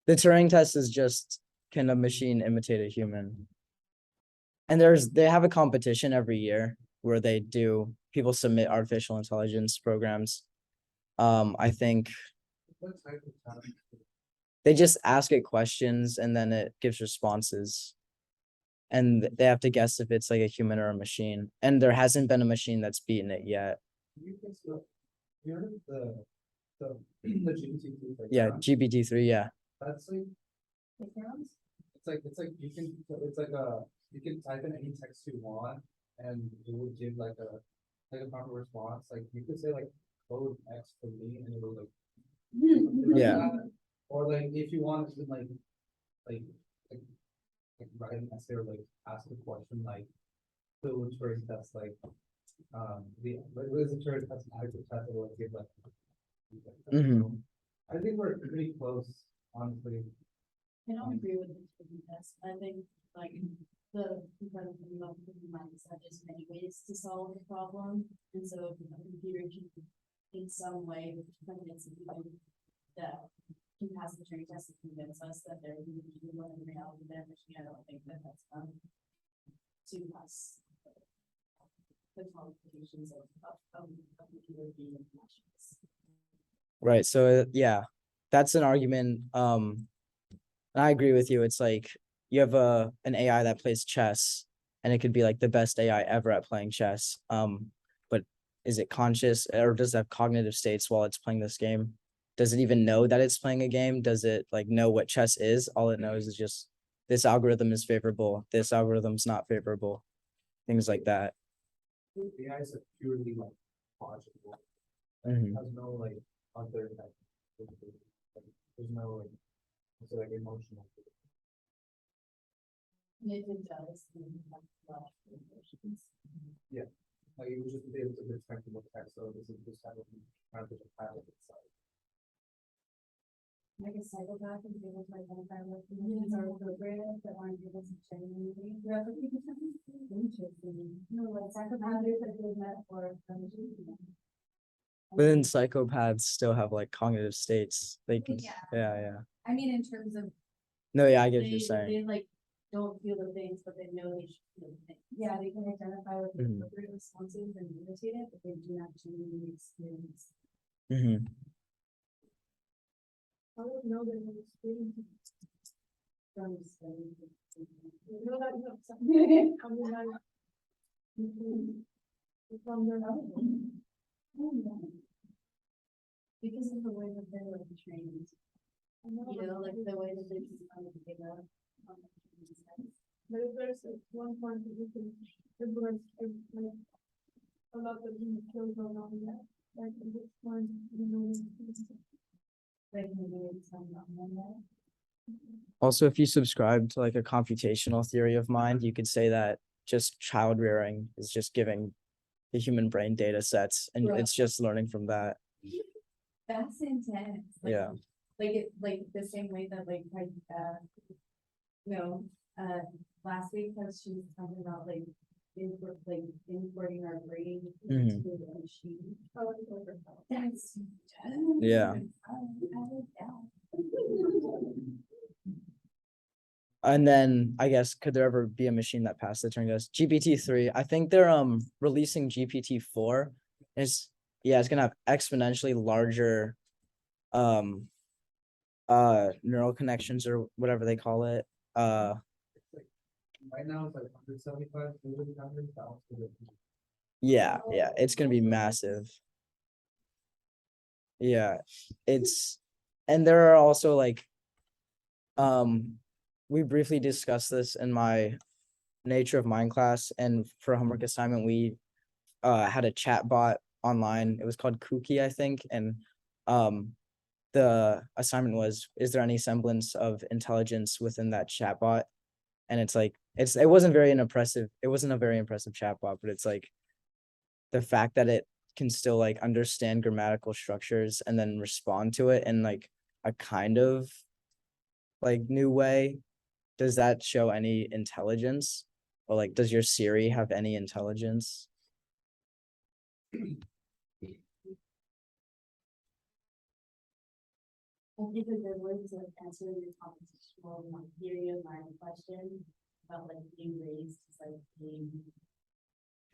The Turing test is just, can a machine imitate a human? And they have a competition every year where people submit artificial intelligence programs. I think What type of challenge? they just ask it questions and then it gives responses. And they have to guess if it's like a human or a machine. And there hasn't been a machine that's beaten it yet. You can still, you heard of the GPT-3, like, Yeah, Trance? GPT-3, yeah. That's like, it's like you can, you can type in any text you want and it will give like a proper response. Like you could say like code X for me and it will like. something like Yeah. that. Or like if you want to like write an essay or like ask a question like the Turing test, like what is the Turing test, an adequate test, or like give like. Mhm. I think we're pretty close, honestly. I don't agree with the Turing test. I think like the incredible thing about the mindset is many ways to solve the problem. And so if a computer can in some way convince people that can pass the Turing test and convince us that they're one in reality than machine, I don't think that that's to pass the qualifications of a computer being machines. Right. So yeah, that's an argument. And I agree with you. It's like you have an AI that plays chess and it could be like the best AI ever at playing chess. But is it conscious, or does it have cognitive states while it's playing this game? Does it even know that it's playing a game? Does it like know what chess is? All it knows is just this algorithm is favorable, this algorithm's not favorable, things like that. AI is a purely like logical. Mhm. It has no like other like, there's no like, it's like emotional. And if it does, then you have to allow for emotions. Like it would just be able to detect what text, so this is just kind of a pattern itself. Like a psychopath is able to identify what emotions are appropriate that aren't able to genuinely replicate them. Interesting. No, like psychopath is a good metaphor for machine. But then psychopaths still have like cognitive states. They can, Yeah. yeah. I mean, in terms of, No, yeah, I get what They, you're saying. they like don't feel the things, but they know they should feel the things. yeah, they can identify with the Mhm. appropriate responses and imitate it, but they do not genuinely experience. Mhm. I don't know that they experience. From studying. No, that, no, I mean, from their own. Because of the way that they're like trained, you know, like the way that they just kind of give up. But if there's one point that you can influence, like, a lot of the skills going on that, like, at this point, you know. Like, maybe it's on that. Also, if you subscribe to like a computational theory of mind, you could say that just child rearing is just giving the human brain data sets and Right. it's just learning from that. That's intense. Like, Yeah. Like it, like the same way that like, last week, cause she was talking about like, importing our brain Mhm. into the machine. Oh, that's. Yeah. And then I guess, could there ever be a machine that passed the Turing test? GPT-3, I think they're releasing GPT-4 It's gonna have exponentially larger neural connections or whatever they call it. Right now, it's like 175, 200,000. Yeah, it's gonna be massive. Yeah, and there are also like, we briefly discussed this in my Nature of Mind class, and for a homework assignment, we had a chat bot online. It was called Kooky, I think, and the assignment was, is there any semblance of intelligence within that chat bot? And it's like, it wasn't a very impressive chat bot, but it's like the fact that it can still like understand grammatical structures and then respond to it in like a kind of like new way. Does that show any intelligence? Or like, does your Siri have any intelligence? I think a good way to answer your computational theory of mind question about like being raised is like being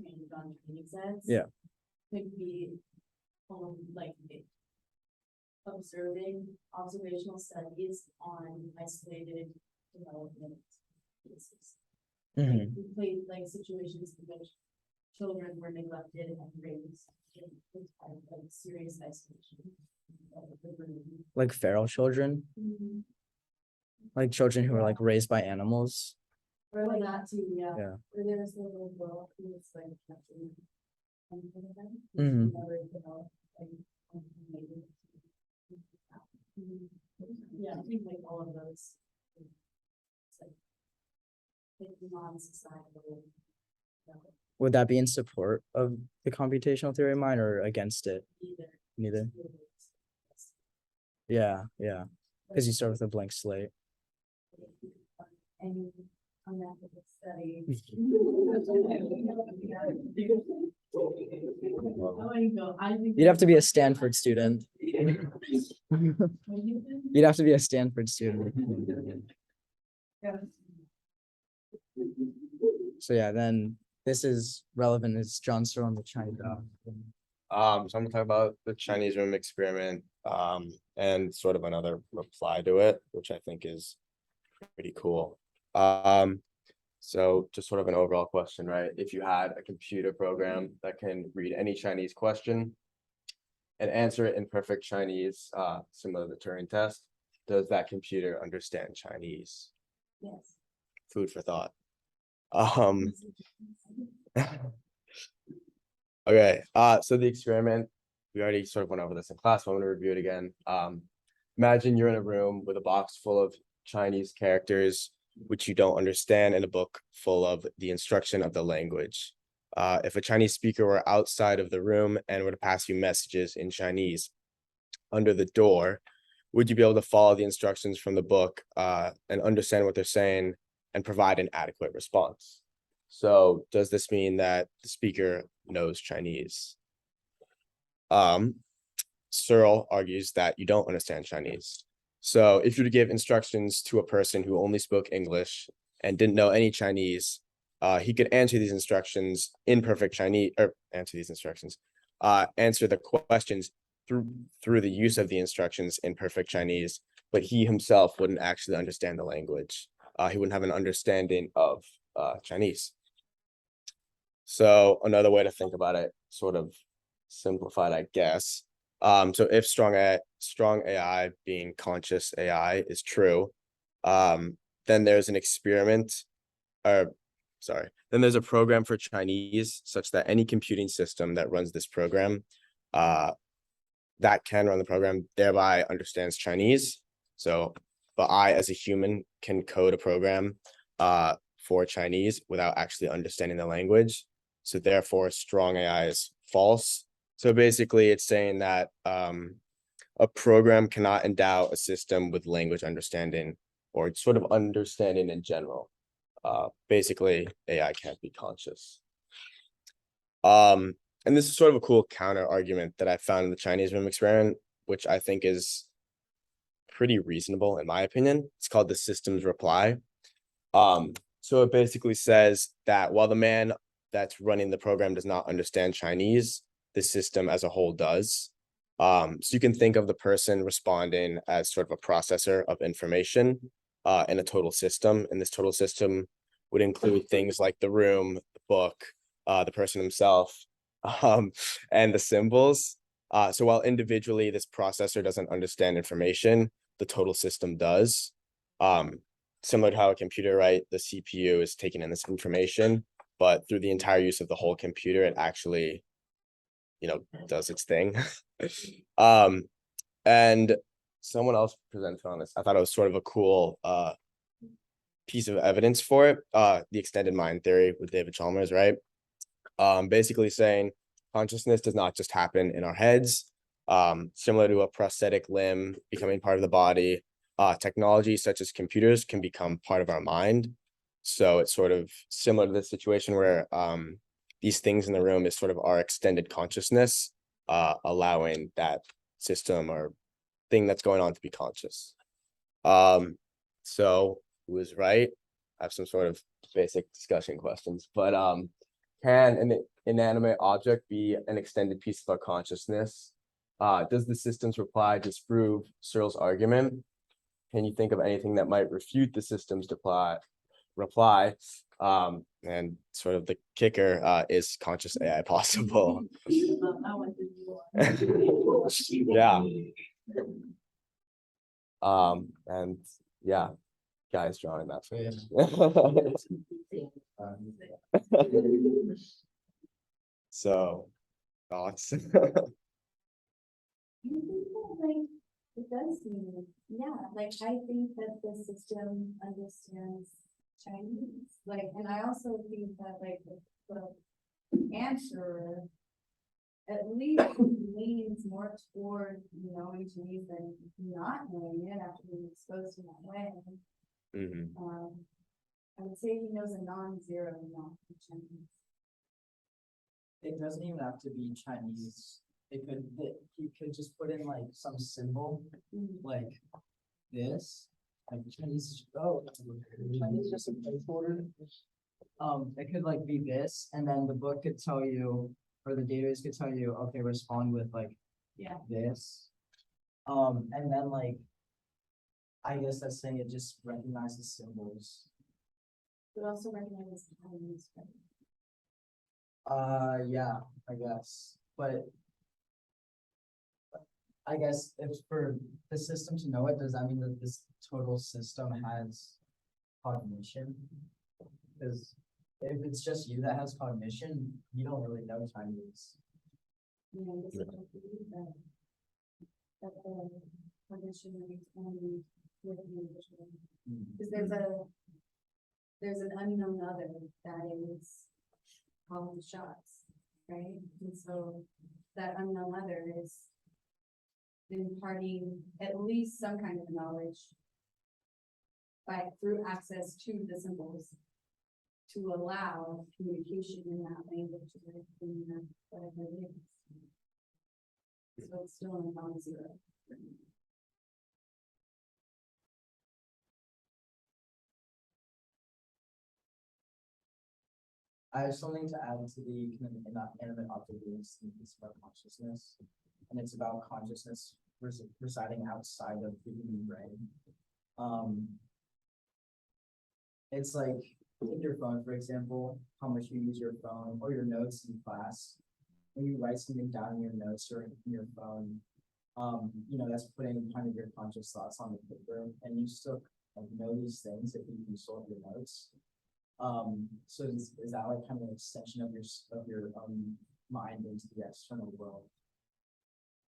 trained on training sets. Yeah. Could be like observational studies on isolated development cases. Like, we played like situations in which children were neglected and raised in like serious isolation. Like feral children, like children who are like raised by animals. Or like that too, yeah. Yeah. Where there was a little girl who was like captured. Mhm. Yeah, I think like all of those. It's like non-societal. Would that be in support of the computational theory of mind or against it? Neither. Yeah, because you start with a blank slate. And unethical study. You'd have to be a Stanford student. You'd have to be a Stanford student. So yeah, then this is relevant. It's John Searle on the Chinese. So I'm gonna talk about the Chinese room experiment, and sort of another reply to it, which I think is pretty cool. So just sort of an overall question, right? If you had a computer program that can read any Chinese question and answer it in perfect Chinese, similar to the Turing test, does that computer understand Chinese? Yes. Food for thought. Okay, so the experiment, we already sort of went over this in class, but I'm gonna review it again. Imagine you're in a room with a box full of Chinese characters, which you don't understand, and a book full of the instruction of the language. If a Chinese speaker were outside of the room and were to pass you messages in Chinese under the door, would you be able to follow the instructions from the book, and understand what they're saying and provide an adequate response? So does this mean that the speaker knows Chinese? Searle argues that you don't understand Chinese. So if you were to give instructions to a person who only spoke English and didn't know any Chinese, he could answer these instructions in perfect Chinese, or answer the questions through the use of the instructions in perfect Chinese, but he himself wouldn't actually understand the language. He wouldn't have an understanding of Chinese. So another way to think about it, sort of simplified, I guess. So if strong AI being conscious AI is true, then there's an experiment, then there's a program for Chinese such that any computing system that runs this program, that can run the program, thereby understands Chinese. So, but I, as a human, can code a program for Chinese without actually understanding the language. So therefore, strong AI is false. So basically, it's saying that a program cannot endow a system with language understanding or sort of understanding in general. Basically, AI can't be conscious. And this is sort of a cool counter argument that I found in the Chinese room experiment, which I think is pretty reasonable in my opinion. It's called the systems reply. So it basically says that while the man that's running the program does not understand Chinese, the system as a whole does. So you can think of the person responding as sort of a processor of information in a total system. And this total system would include things like the room, the book, the person himself, and the symbols. So while individually this processor doesn't understand information, the total system does. Similar to how a computer, right? The CPU is taking in this information, but through the entire use of the whole computer, it actually, does its thing. And someone else presented on this. I thought it was sort of a cool piece of evidence for it. The extended mind theory with David Chalmers, right? Basically saying consciousness does not just happen in our heads. Similar to a prosthetic limb becoming part of the body, technology such as computers can become part of our mind. So it's sort of similar to the situation where these things in the room is sort of our extended consciousness, allowing that system or thing that's going on to be conscious. So who was right? I have some sort of basic discussion questions, but can an inanimate object be an extended piece of our consciousness? Does the system's reply disprove Searle's argument? Can you think of anything that might refute the system's reply? And sort of the kicker, is conscious AI possible? Yeah. And yeah, guys drawing that for you. So, thoughts? Like, it does mean, yeah, like, I think that the system understands Chinese, like, and I also think that, like, the answer at least leans more toward knowing Chinese than not knowing it after being exposed in that way. I would say he knows a non-zero amount of Chinese. It doesn't even have to be Chinese. He could just put in like some symbol, like this, like Chinese. Oh, Chinese is just a placeholder. It could like be this, and then the book could tell you, or the database could tell you, okay, respond with like this. And then like, I guess that's saying it just recognizes symbols. But also recognize Chinese. Yeah, I guess, but I guess if for the system to know it, does that mean that this total system has cognition? Because if it's just you that has cognition, you don't really know Chinese. This is what I believe that the cognition is only with the individual. Because there's an unknown other that is calling the shots, right? And so that unknown other is imparting at least some kind of knowledge through access to the symbols to allow communication in that language, in that whatever it is. So it's still a non-zero. I have something to add to the kind of inanimate object beliefs and it's about consciousness, and it's about consciousness residing outside of the human brain. It's like with your phone, for example, how much you use your phone or your notes in class. When you write something down in your notes or in your phone, that's putting kind of your conscious thoughts on the paper, and you still know these things if you can sort your notes. So is that like kind of an extension of your mind into the external world?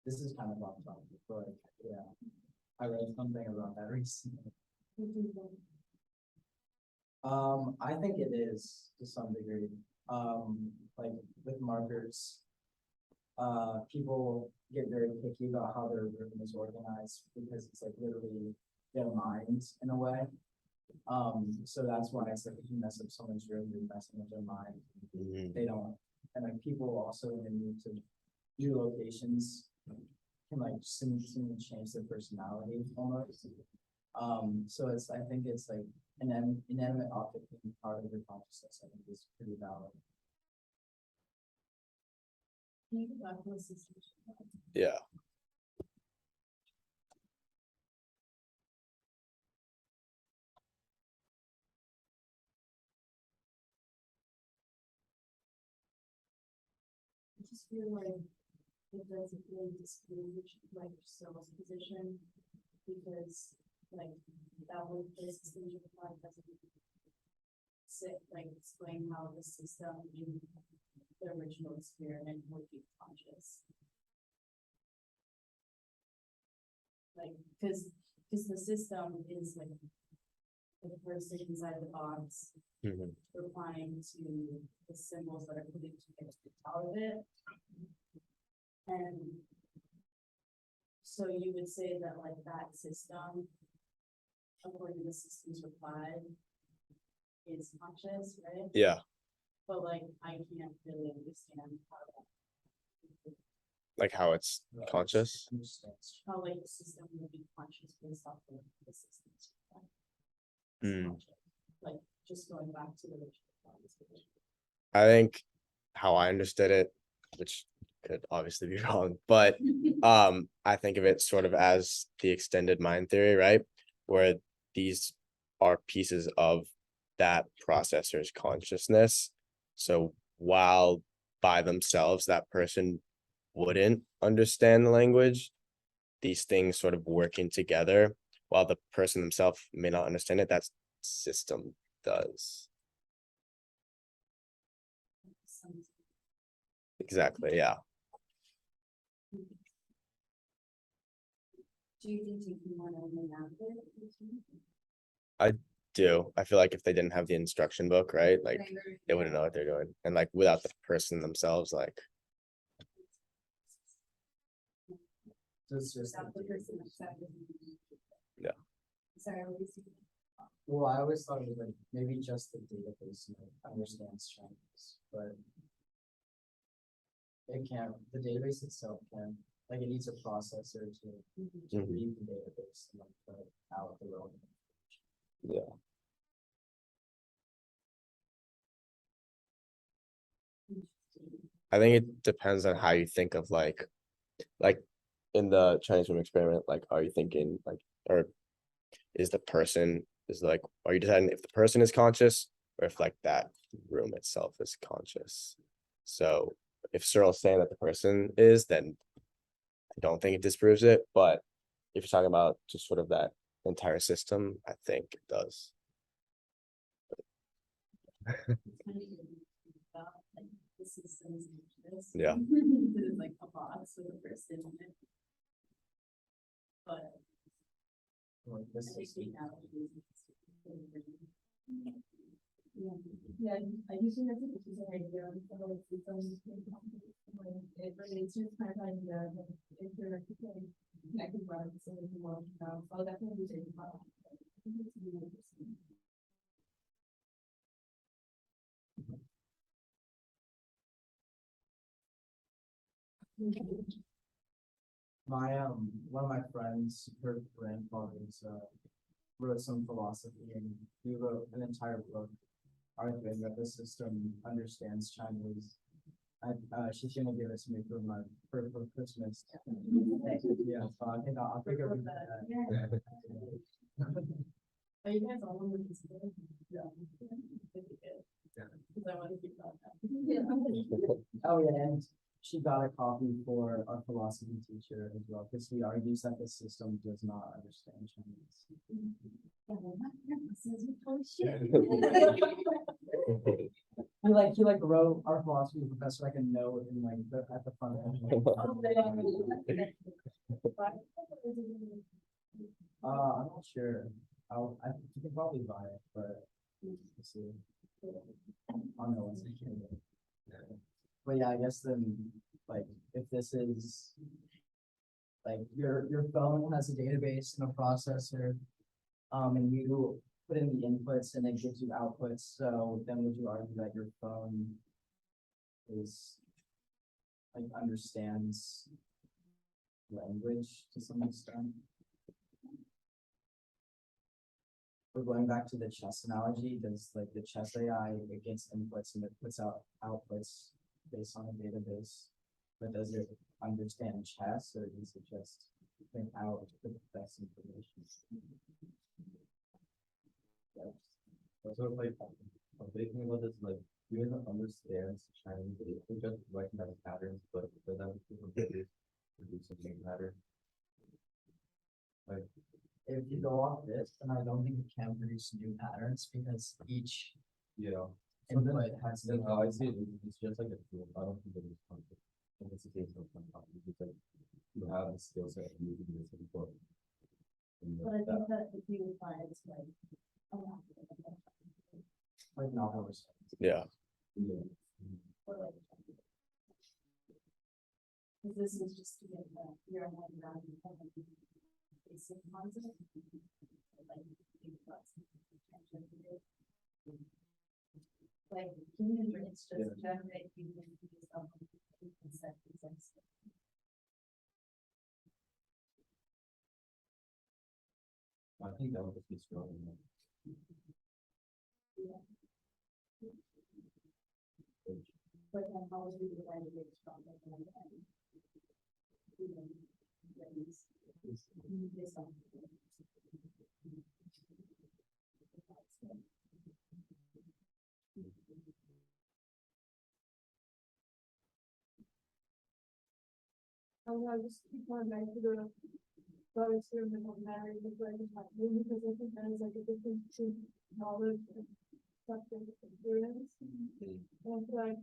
This is kind of off topic, but yeah, I read something about that recently. I think it is to some degree. Like with markers, people get very picky about how their room is organized because it's like literally their minds in a way. So that's why it's like if you mess up someone's room, you're messing with their mind. They don't, and like people also when they move to new locations can like seemingly change their personality almost. So I think it's like an inanimate object being part of your consciousness, I think is pretty valid. Yeah. I just feel like it doesn't really discourage like yourself's position, because like that one place is going to doesn't sit like explain how the system in the original experiment would be conscious. Like, because the system is like the person inside the box Mhm. replying to the symbols that are put into out of it. And so you would say that like that system, according to the system's reply, is conscious, right? Yeah, But like, I can't really understand like how it's conscious. Understands. how like the system would be conscious based off of the system's reply. Hmm. Like, just going back to the original conversation. I think how I understood it, which could obviously be wrong, but I think of it sort of as the extended mind theory, right? Where these are pieces of that processor's consciousness. So while by themselves that person wouldn't understand the language, these things sort of working together, while the person themselves may not understand it, that system does. Exactly, yeah. Do you think you can want to map it? Do I feel like if they didn't have the instruction book, right, like they wouldn't know what they're doing, and like without the person themselves, like Does just, Without the person that Yeah. Sorry, what was you? well, I always thought it was like, maybe just the database understands Chinese, but it can't, the database itself can, like, it needs a processor to Mhm. read the database and like put out the relevant. Yeah. I think it depends on how you think of like in the Chinese room experiment, like are you thinking like, or is the person is like, are you deciding if the person is conscious or if like that room itself is conscious? So if Cyril's saying that the person is, then I don't think it disproves it, but if you're talking about just sort of that entire system, I think it does. The system's conscious. Yeah. It's like a box with a person in it. But Like I this think is, the analogy is. Yeah, I usually have to use an idea of the whole system. It relates to kind of idea of if you're like connected by so more now, I'll definitely take it out. my, one of my friends, her grandfather's, wrote some philosophy and he wrote an entire book arguing that the system understands Chinese. She's gonna give it to me for Christmas. Yeah, so I think I'll think of that. Are you guys all on this? Yeah. Because I want to keep that. Yeah. Oh, yeah, and she got a copy for our philosophy teacher as well, because he argues that the system does not understand Chinese. He like wrote our philosophy professor like a note in like at the front. I'm not sure. You can probably buy it, but let's see. I'll know once I can. But yeah, I guess then, like, if this is like your phone has a database and a processor, and you put in the inputs and it gives you outputs, so then would you argue that your phone is like understands language to some extent? We're going back to the chess analogy, does like the chess AI, it gets inputs and it puts out outputs based on a database. But does it understand chess or does it just think out the best information? Also, like, a big thing about this, like, you don't understand Chinese, it just recognize patterns, but for them to produce something pattern. Like, If you go off this, then I don't think it can produce new patterns because each yeah. input has. Then how I see it, it's just like a tool, I don't think that it's concept. And it's a case of it's just like, you have the skill set and you can do this before. But I think that if you apply it to like. Like novels. Yeah. Yeah. Or like. Cause this is just to get your head around the basic concept. Like, think about something. Like, Keegan, it's just generate Keegan yourself. I think that would just be strong. But then how would you divide it stronger than I just keep going back to the thought experiment of marriage before I just have room, because I think that is like a difference between knowledge and subject experience. And I feel like,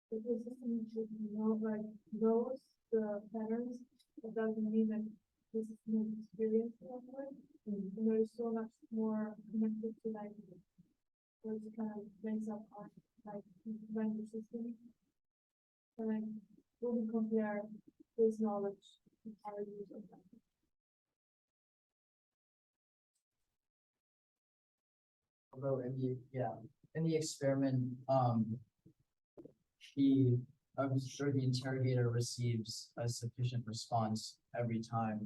the system should know, like, knows the patterns, it doesn't mean that this is an experience that way. And there's so much more connected to like, where it kind of brings up our, like, language system. And like, when we compare this knowledge to our use of that. Although in the experiment, the interrogator receives a sufficient response every time.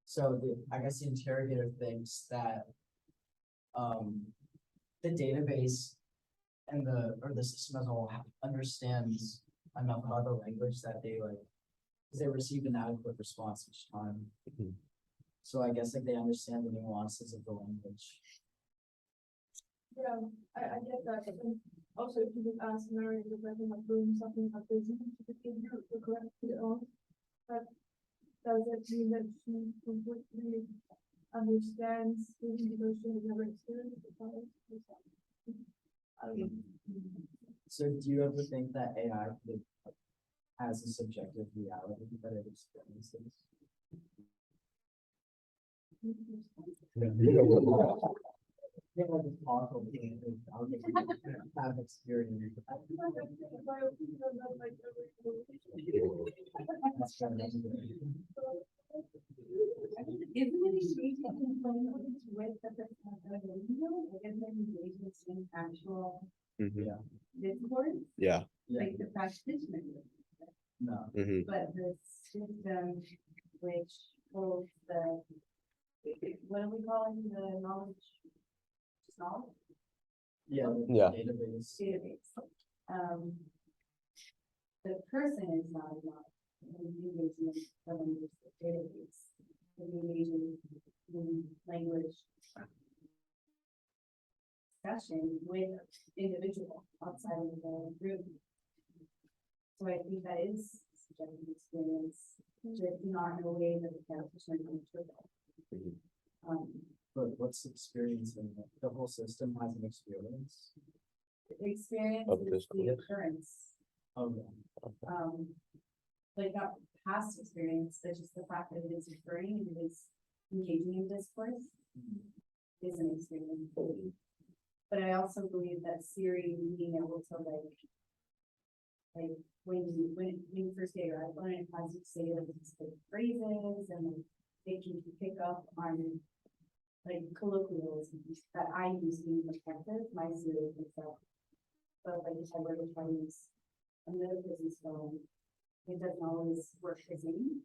So I guess the interrogator thinks that, the database and the system as a whole understands enough about the language that they like, because they receive an adequate response each time. So I guess like they understand the nuances of the language. Yeah, I get that, but then also if you would ask Mary if I can have room something like this, if you correct it all. But does it mean that she completely understands reading because she has never experienced it? I don't know. So do you ever think that AI has a subjective reality that it experiences? Yeah, like it's possible, have experience. That's kind of Isn't it easy to complain with that that's not going to I guess maybe engagements in actual Mhm. discourse, Yeah. like the practitioner. No. Mhm. But the system which holds the, what are we calling the knowledge? Just knowledge Yeah. Yeah. Database. database. The person is not enough. Engagement of the database. Engaging in language discussion with individual outside of the group. So I think that is subjective experience, just not in a way that the practitioner can interpret. But what's experiencing it? The whole system has an experience. The experience Of is the discourse. occurrence, Okay. like not past experience, but just the fact that it is occurring and it is engaging in discourse is an experience. But I also believe that Siri being able to like when you first get your iPhone, it has you say like specific phrases and like, it can pick up on like colloquialisms that I use in the practice, my Siri picks up. But like if I were to try to use another person's phone, it doesn't always work the same.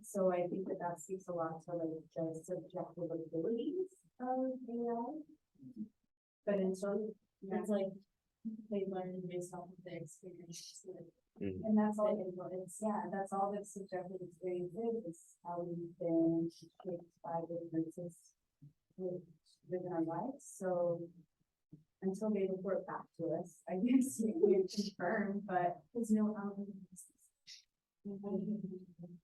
So I think that that speaks a lot to like the subjective abilities of AI. But it's like they learn based off of their experience. And that's all, that's all that subjective experience is how we've been shaped by the differences within our lives, so. Until they report back to us, I guess we can confirm, but there's no algorithm.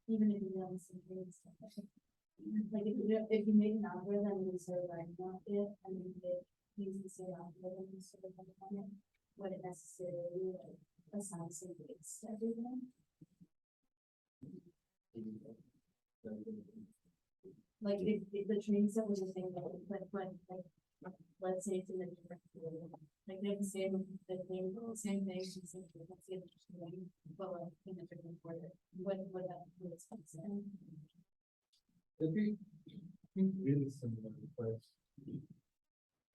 Even if you know some things. Like if you make an algorithm and you sort of like want it, and then it uses the same algorithm and sort of like on it, would it necessarily like assign some weights to everything? Like if the training set was the same, like let's say it's in a different field, like they can say the same thing, but like in a different order, what that would expense in. It'd be really similar, but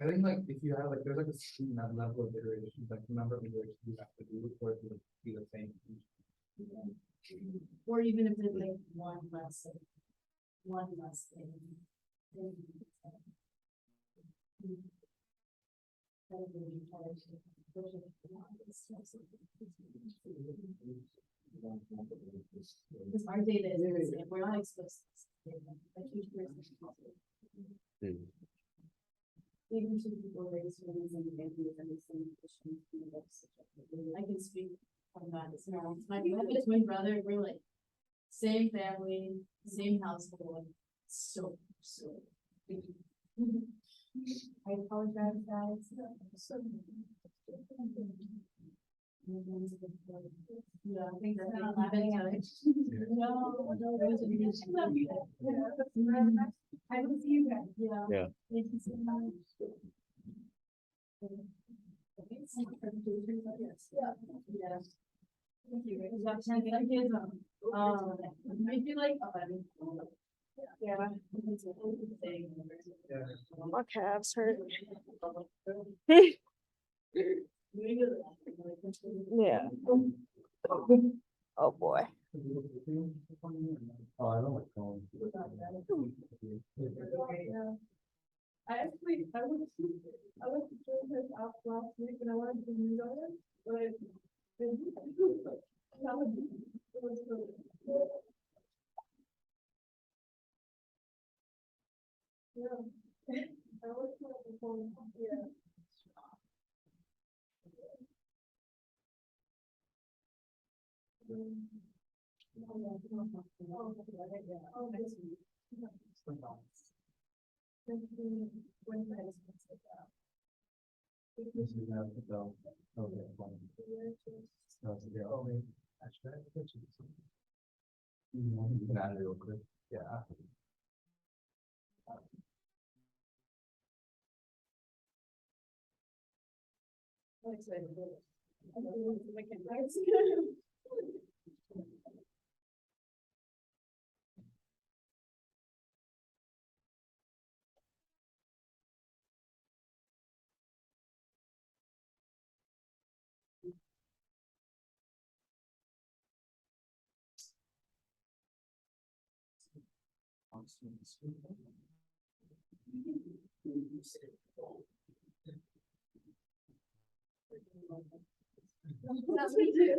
I think like if you have like there's like a certain level of iterations, like the number of iterations you have to do for it to be the same. Or even if it's like one less thing. Because our data is, if we're not exposed to this data, a huge person. Even to people raised with using families and the same conditions. I can speak on that as well. My twin brother, we're like same family, same household, so. I apologize, guys. Yeah, I think that's not laughing at it. No, it was I will see you guys. Yeah. Thank you so much. Yeah. Thank you. Is that 10 kids? Maybe like 11. Yeah. My calves hurt. Yeah. Oh boy. Oh, I don't like calling. I was doing this out last week and I wanted to read on it, but that was yeah. I was yeah. This is now the bell. Okay, fine. So, yeah, okay. Actually, I have a question. You can add it real quick. Yeah. That's me too.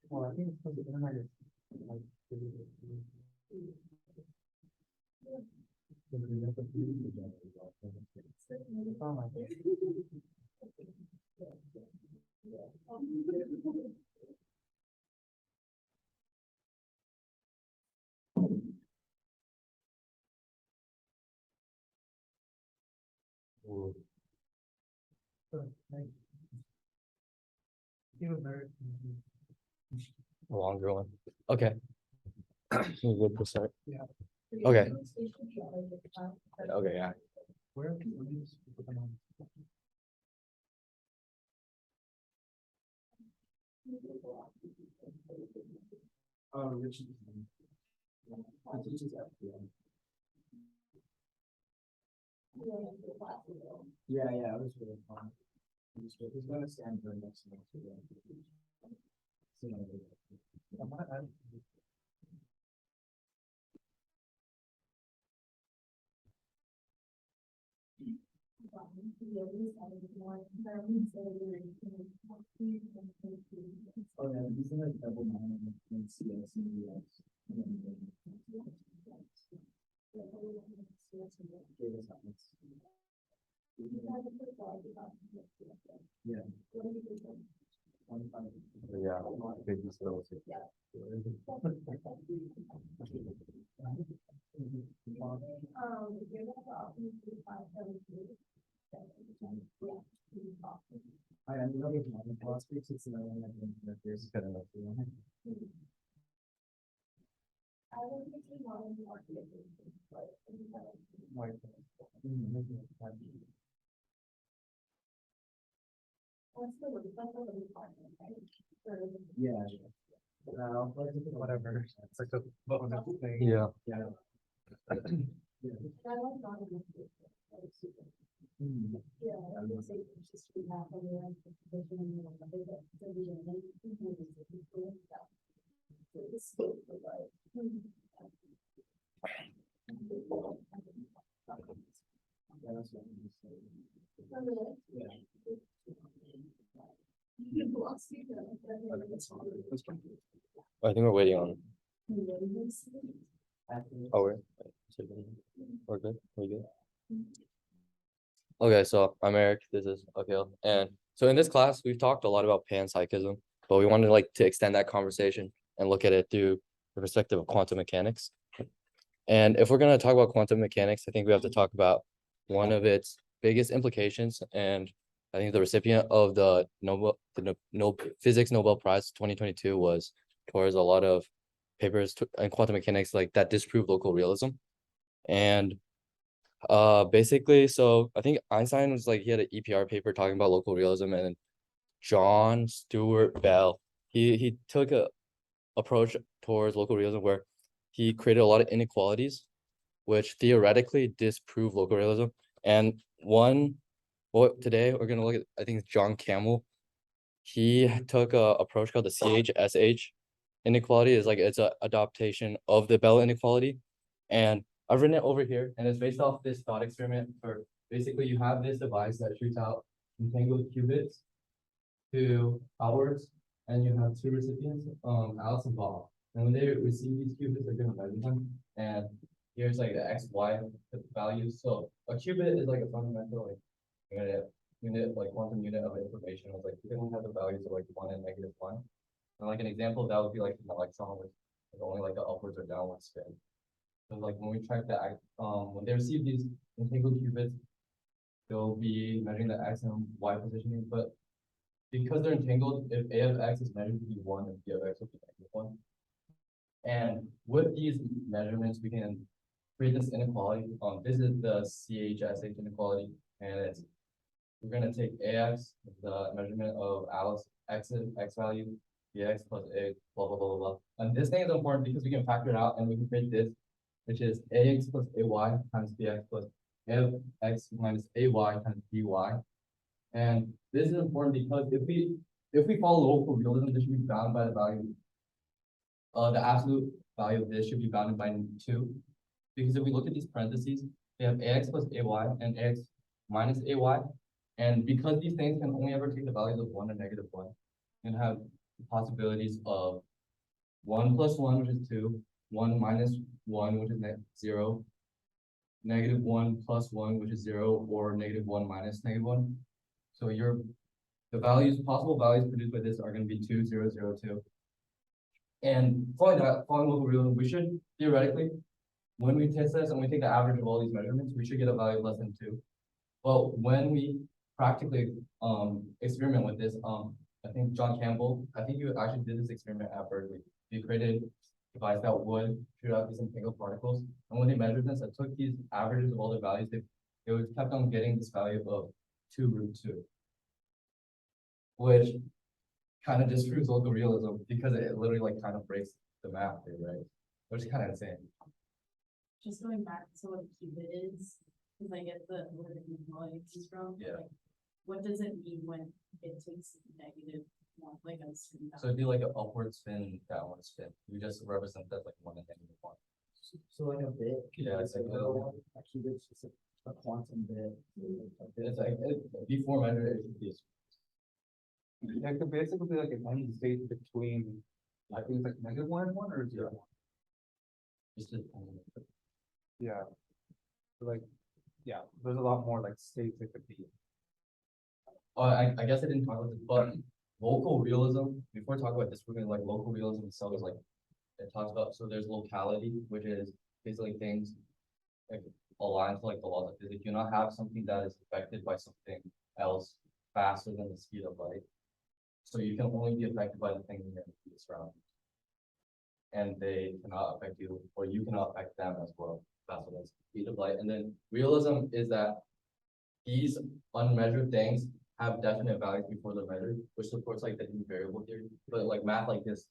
Well, I think it's because the internet is like. A longer one. Okay. You good to start? Yeah. Okay. Okay, yeah. Yeah, it was really fun. He's gonna stand for next semester. Oh, yeah, he's in a double minor in CS and US. Data science. Yeah. Yeah. Big skills. I know there's one philosophy, it's another one I think that there's kind of yeah. Whatever, it's like a bonus thing. Yeah. Yeah. I think we're waiting on. Oh, we're good. We're good. Okay, so I'm Eric. This is Akhil, and so in this class we've talked a lot about panpsychism, but we wanted to extend that conversation and look at it through the perspective of quantum mechanics. And if we're going to talk about quantum mechanics, I think we have to talk about one of its biggest implications. And I think the recipient of the Physics Nobel Prize 2022 was towards a lot of papers in quantum mechanics that disprove local realism. And basically, so I think Einstein was he had an EPR paper talking about local realism, and John Stuart Bell, he took a approach towards local realism where he created a lot of inequalities which theoretically disprove local realism. And today we're going to look at, I think it's John Campbell. He took a approach called the CHSH inequality. It's a adaptation of the Bell inequality. And I've written it over here, and it's based off this thought experiment where basically you have this device that shoots out entangled qubits to outwards, and you have two recipients, Alice and Bob. And when they receive these qubits, they're going to measure them. And here's the X, Y values. So a qubit is a fundamental quantum unit of information. You can only have the values of 1 and -1. And an example of that would be an electron with only an upwards or downwards spin. So when we track that, when they receive these entangled qubits, they'll be measuring the X and Y positioning. But because they're entangled, if A of X is measured to be 1 and B of X will be -1. And with these measurements, we can create this inequality. This is the CHSH inequality, and we're gonna take AX, the measurement of Alice X value, BX plus A, blah blah blah blah blah. And this thing is important because we can factor it out and we can create this, which is AX plus AY times BX plus AX minus AY times BY. And this is important because if we follow local realism, this should be bound by the value. The absolute value of this should be bounded by 2. Because if we look at these parentheses, we have AX plus AY and AX minus AY. And because these things can only ever take the values of 1 and -1, and have possibilities of 1 plus 1, which is 2, 1 minus 1, which is 0, -1 plus 1, which is 0, or -1 minus -1. So possible values produced by this are going to be 2, 0, 0, 2. And following local realism, we should theoretically, when we test this and we take the average of all these measurements, we should get a value less than 2. Well, when we practically experiment with this, I think John Campbell, I think you actually did this experiment at Berkeley. You created a device that would shoot out these entangled particles, and when they measured this, I took these averages of all the values. They would kept on getting this value of 2√2, which kind of disproves local realism because it literally like kind of breaks the math there, right? Which is kind of insane. Just going back to what a qubit is, because I get the where the volume is from. Yeah. like, What does it mean when it takes negative one, like a certain So it'd be like an upward spin, downward spin. We just represent that like 1 and -1. So like a bit. Yeah, it's like A qubit's just a quantum bit. It's like before measure it should be. It could basically be like an end state between, I think it's like -1 and 1 or 0. Just a- Yeah. So, like, yeah, there's a lot more like states it could be. I guess I didn't talk about this, but local realism, before we talk about this, we're gonna like local realism itself is like, it talks about, so there's locality, which is basically things like aligned to like the laws of physics. You not have something that is affected by something else faster than the speed of light. So you can only be affected by the thing in your immediate surroundings. And they cannot affect you, or you cannot affect them as well, faster than the speed of light. And then realism is that these unmeasured things have definite values before they're measured, which supports like the invariable theory, but like math like this.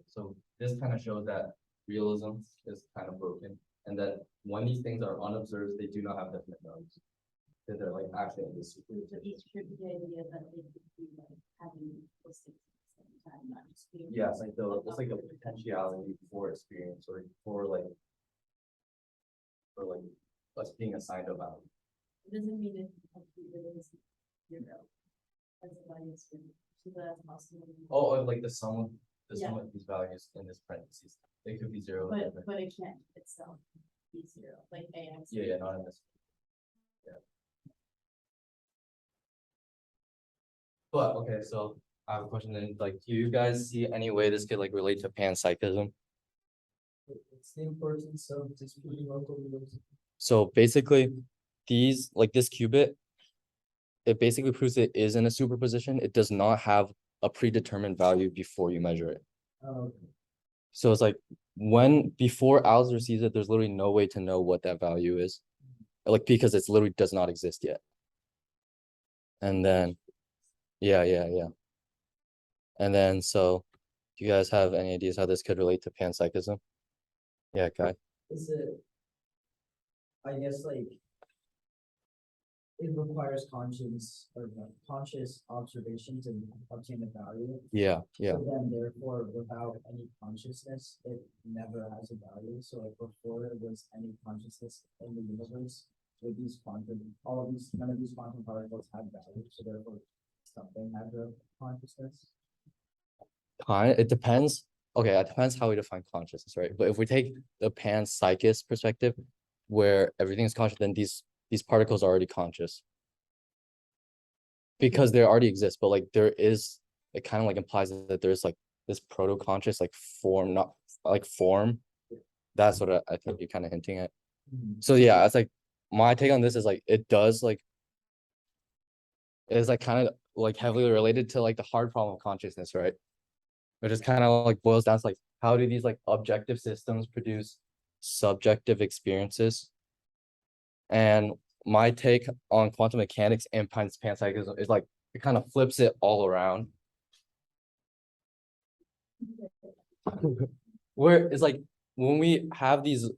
So this kind of shows that realism is kind of broken, and that when these things are unobserved, they do not have definite values. That they're like actually in this. So each could be the idea that they could be like having those things at the same time, not just being. Yeah, it's like the potentiality for experience or for like us being assigned a value. It doesn't mean it completely is zero. As a value stream, so that's possible. Oh, like the sum of Yeah. these values in this parentheses. They could be zero. But it can't itself be zero, like AX. Yeah, not in this. Yeah. But okay, so I have a question then, like, do you guys see any way this could like relate to panpsychism? It's the importance of disproving local realism. So basically, these, like this qubit, it basically proves it is in a superposition. It does not have a predetermined value before you measure it. Oh, So it's like before Alice receives it, there's literally no way to know what that value is. Like, because it's literally does not exist yet. And then, yeah. And then, so do you guys have any ideas how this could relate to panpsychism? Yeah, Kai. is it? I guess like. It requires conscious observation to obtain the value. Yeah. So then therefore, without any consciousness, it never has a value. So like before there was any consciousness in the universe, with none of these quantum particles had value. So therefore something had a consciousness. It depends. Okay, it depends how we define consciousness, right? But if we take the panpsychist perspective, where everything is conscious, then these particles are already conscious. Because they already exist, but like there is, it kind of like implies that there's like this proto-conscious like form, not like form. That's what I think you're kind of hinting at. So yeah, it's like my take on this is like it does like is like kind of like heavily related to like the hard problem of consciousness, right? Which is kind of like boils down to like how do these like objective systems produce subjective experiences? And my take on quantum mechanics and panpsychism is like it kind of flips it all around. Where it's like when we have this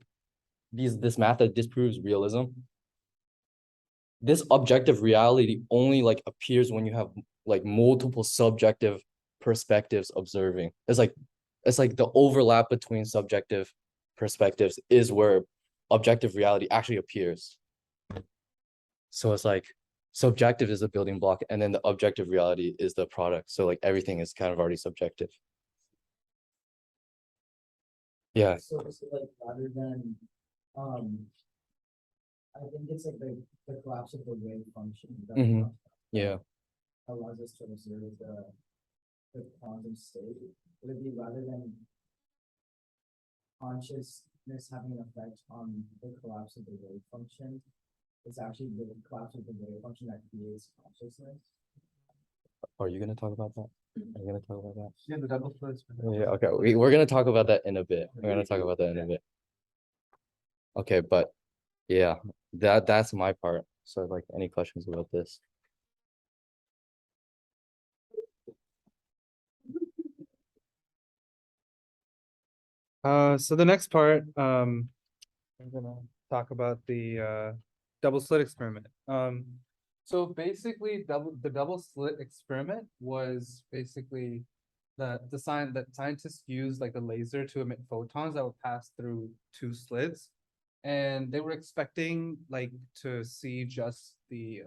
math that disproves realism, this objective reality only like appears when you have like multiple subjective perspectives observing. It's like the overlap between subjective perspectives is where objective reality actually appears. So it's like subjective is the building block, and then the objective reality is the product. So like everything is kind of already subjective. Yeah. So like rather than, I think it's like the collapse of the wave function. That Yeah. allows us to observe the quantum state. Would it be rather than consciousness having an effect on the collapse of the wave function, it's actually the collapse of the wave function that creates consciousness. Are you gonna talk about that? Are you gonna talk about that? Yeah, the double splits. Yeah, okay, we're gonna talk about that in a bit. We're gonna talk about that in a bit. Okay, but yeah, that's my part. So like any questions about this? So the next part, I'm gonna talk about the double slit experiment. So basically, the double slit experiment was basically the sign that scientists used like a laser to emit photons that would pass through two slits, and they were expecting like to see just the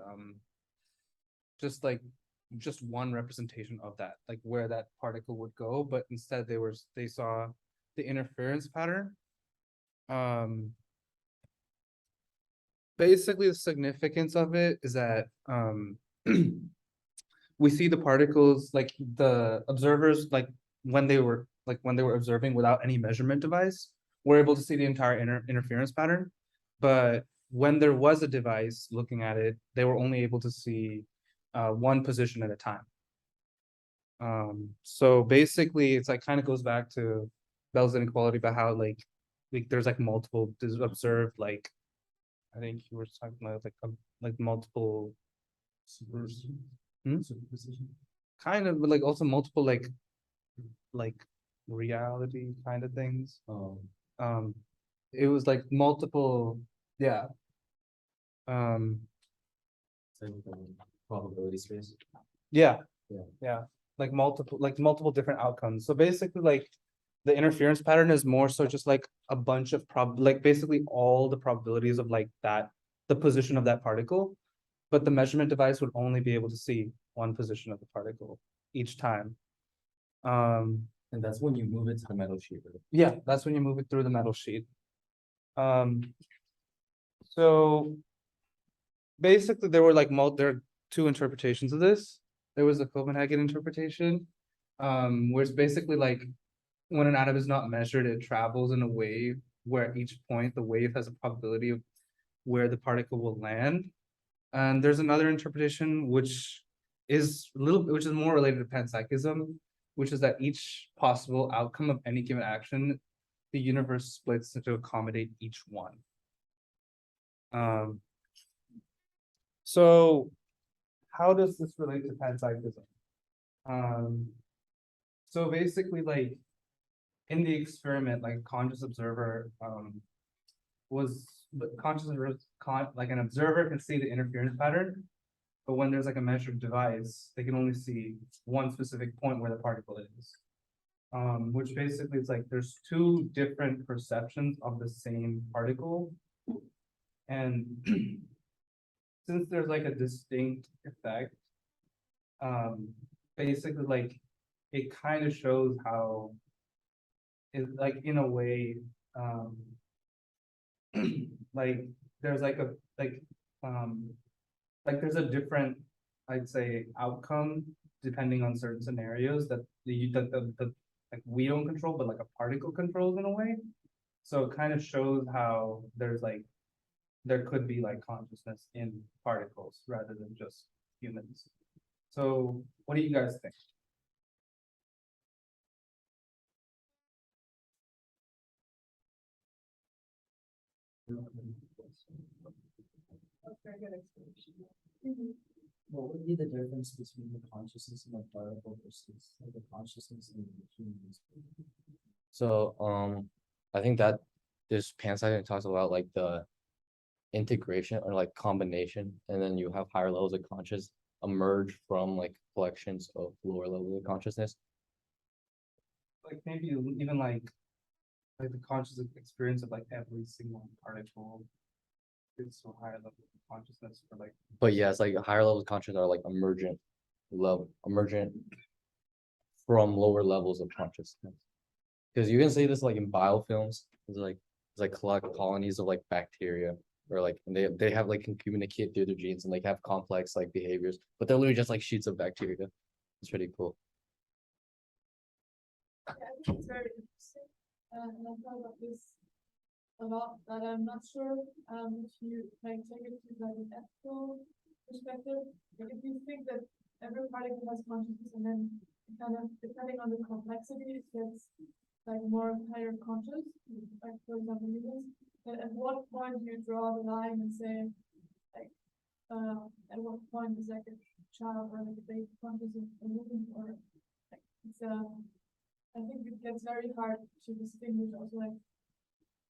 just one representation of that, like where that particle would go, but instead they saw the interference pattern. Basically the significance of it is that we see the particles, like the observers, like when they were observing without any measurement device, were able to see the entire interference pattern. But when there was a device looking at it, they were only able to see one position at a time. So basically it's like kind of goes back to Bell's inequality about how like there's like multiple observed, like I think you were talking about like multiple kind of, but like also multiple like reality kind of things. It was like multiple, yeah. Probability space. Yeah. Yeah. Yeah. Like multiple different outcomes. So basically like the interference pattern is more so just like a bunch of basically all the probabilities of like that, the position of that particle, but the measurement device would only be able to see one position of the particle each time. And that's when you move it to the metal sheet, right? Yeah, that's when you move it through the metal sheet. So basically there were like there are two interpretations of this. There was a Copenhagen interpretation, where it's basically like when an atom is not measured, it travels in a wave where at each point the wave has a probability of where the particle will land. And there's another interpretation which is more related to panpsychism, which is that each possible outcome of any given action, the universe splits to accommodate each one. So how does this relate to panpsychism? So basically, like in the experiment, like conscious observer like an observer can see the interference pattern, but when there's like a measured device, they can only see one specific point where the particle is. Which basically it's like there's two different perceptions of the same particle. And since there's like a distinct effect, basically like it kind of shows how it like in a way like there's like a there's a different, I'd say, outcome depending on certain scenarios that like we don't control, but like a particle controls in a way. So it kind of shows how there could be like consciousness in particles rather than just humans. So what do you guys think? What would be the difference between the consciousness in a particle versus like the consciousness in humans? So I think that this panpsychism talks about like the integration or like combination, and then you have higher levels of conscious emerge from like collections of lower levels of consciousness. Like maybe even like the conscious experience of like every single particle is so higher level of consciousness for like. But yeah, it's like higher levels of consciousness are like emergent from lower levels of consciousness. Because you can see this like in biofilms. It's like colonies of like bacteria, or like they have like can communicate through their genes and like have complex like behaviors, but they're literally just like sheets of bacteria. It's pretty cool. Yeah, I think it's very interesting. And I thought about this a lot that I'm not sure, if you like take it to like an ethical perspective, like if you think that every particle has consciousness and then kind of depending on the complexity, it gets like more higher conscious, like for example, humans, but at what point do you draw the line and say, like, at what point is like a child or like a baby conscious of moving or like it's I think it gets very hard to distinguish also like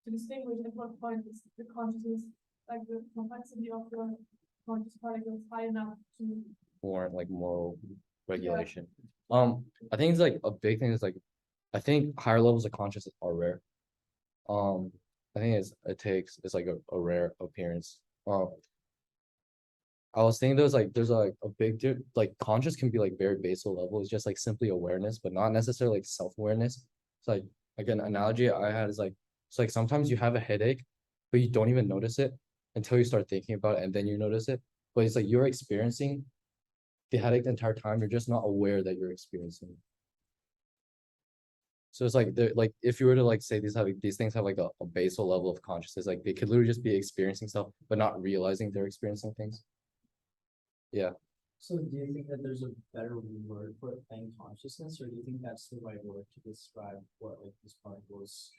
to distinguish at what point is the consciousness, like the complexity of the conscious particle is high enough to warrant like moral regulation. I think it's like a big thing is like, I think higher levels of consciousness are rare. I think it's like a rare appearance. I was thinking there's like a big like conscious can be like very basal level. It's just like simply awareness, but not necessarily like self-awareness. It's like an analogy I had is like, it's like sometimes you have a headache, but you don't even notice it until you start thinking about it and then you notice it. But it's like you're experiencing the headache the entire time, you're just not aware that you're experiencing it. So it's like like if you were to like say these things have like a basal level of consciousness, like they could literally just be experiencing stuff but not realizing they're experiencing things. Yeah. So do you think that there's a better word for it than consciousness, or do you think that's the right word to describe what like these particles,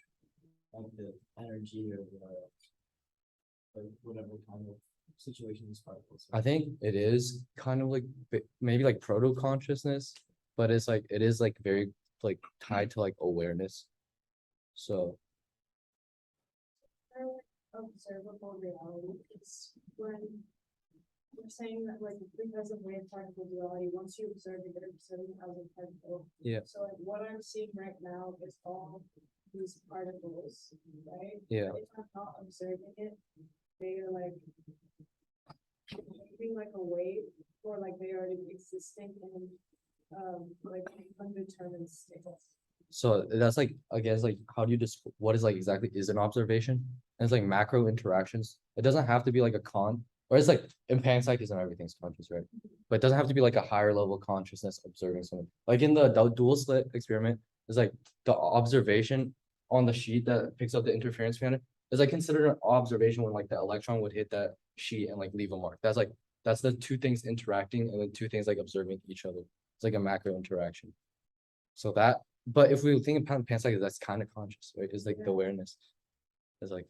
like the energy or the like whatever kind of situation these particles are? I think it is kind of like maybe like proto consciousness, but it's like it is like very like tied to like awareness. So observable reality. It's when we're saying that like because of wave particle duality, once you observe it, you're observing as a particle. Yeah. So like what I'm seeing right now is all these particles, right? yeah. If I'm not observing it, they are like being like a wave, or like they are existing in like undetermined states. So that's like, I guess, like how do you just what is like exactly is an observation? And it's like macro interactions. It doesn't have to be like a or it's like in panpsychism everything's conscious, right? But it doesn't have to be like a higher level consciousness observing something. Like in the dual slit experiment, it's like the observation on the sheet that picks up the interference pattern is like considered an observation when like the electron would hit that sheet and like leave a mark. That's the two things interacting and then two things like observing each other. It's like a macro interaction. So that, but if we think of panpsychism, that's kind of conscious, right? It's like the awareness. It's like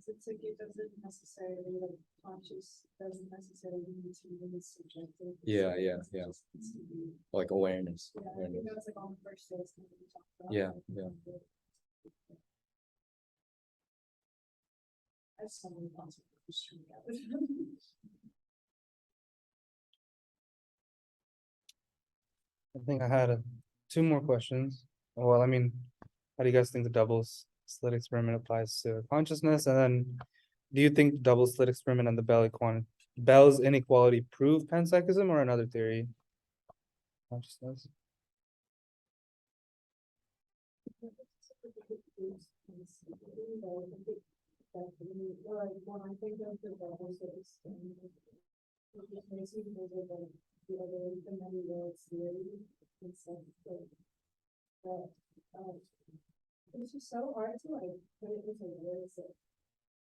It's like it doesn't necessarily like conscious doesn't necessarily need to be subjective. Yeah. Just needs to be- like awareness. Yeah, I think awareness. that's like on the first day it's gonna be talked about. Yeah. I have so many thoughts of just trying to get it. I think I had two more questions. Well, I mean, how do you guys think the double slit experiment applies to consciousness? And then do you think the double slit experiment and the Bell's inequality prove panpsychism or another theory? Consciousness. Like when I think of the double six, it just makes me think of like the other the many worlds theory and stuff like that. It's just so hard to like put it into words that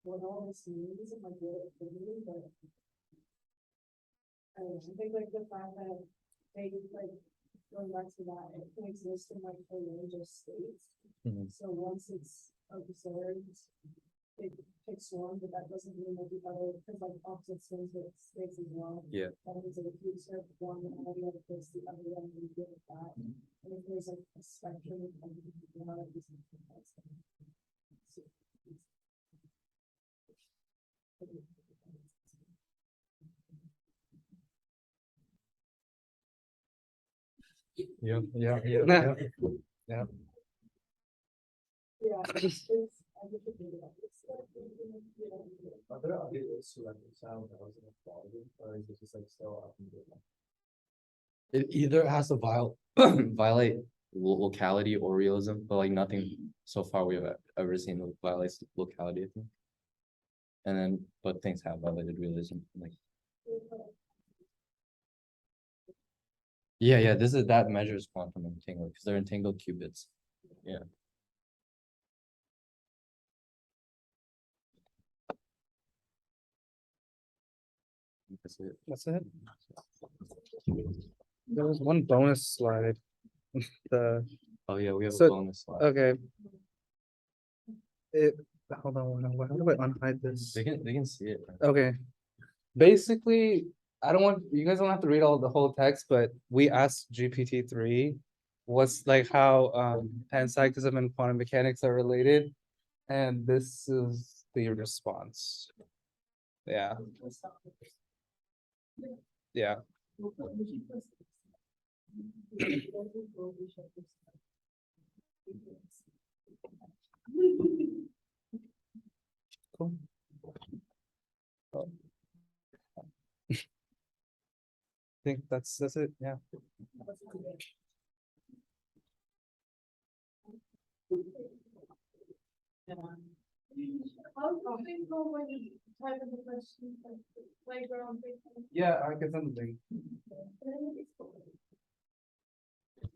what all this means and like what it could mean, but I don't know, I think like the fact that they like going back to that, it can exist in like a range of states. Mhm. So once it's observed, it picks one, but that doesn't mean that the other, because like opposite states as well. Yeah. That means that if you observe one and all the other picks the other one, you get that. And if there's like a spectrum of one of these that's Yeah. yeah, I think it really helps. Are there other ways to reconcile Bell's inequality, or is it just like still up in the air? It either has to violate locality or realism, but like nothing so far we have ever seen that violates locality, I think. And then, but things have violated realism, like. Yeah, that measures quantum entanglement because they're entangled qubits. Yeah. That's it. That's it. There was one bonus slide. The, Oh, yeah, we have a So, bonus slide. okay. It, hold on, how do I unhide this? They can see it. Okay. Basically, I don't want, you guys don't have to read all the whole text, but we asked GPT-3 what's like how panpsychism and quantum mechanics are related. And this is the response. Yeah. Yeah. Cool. I think that's it, yeah. How do they know when you type in the question, like, playground? Yeah, I get something.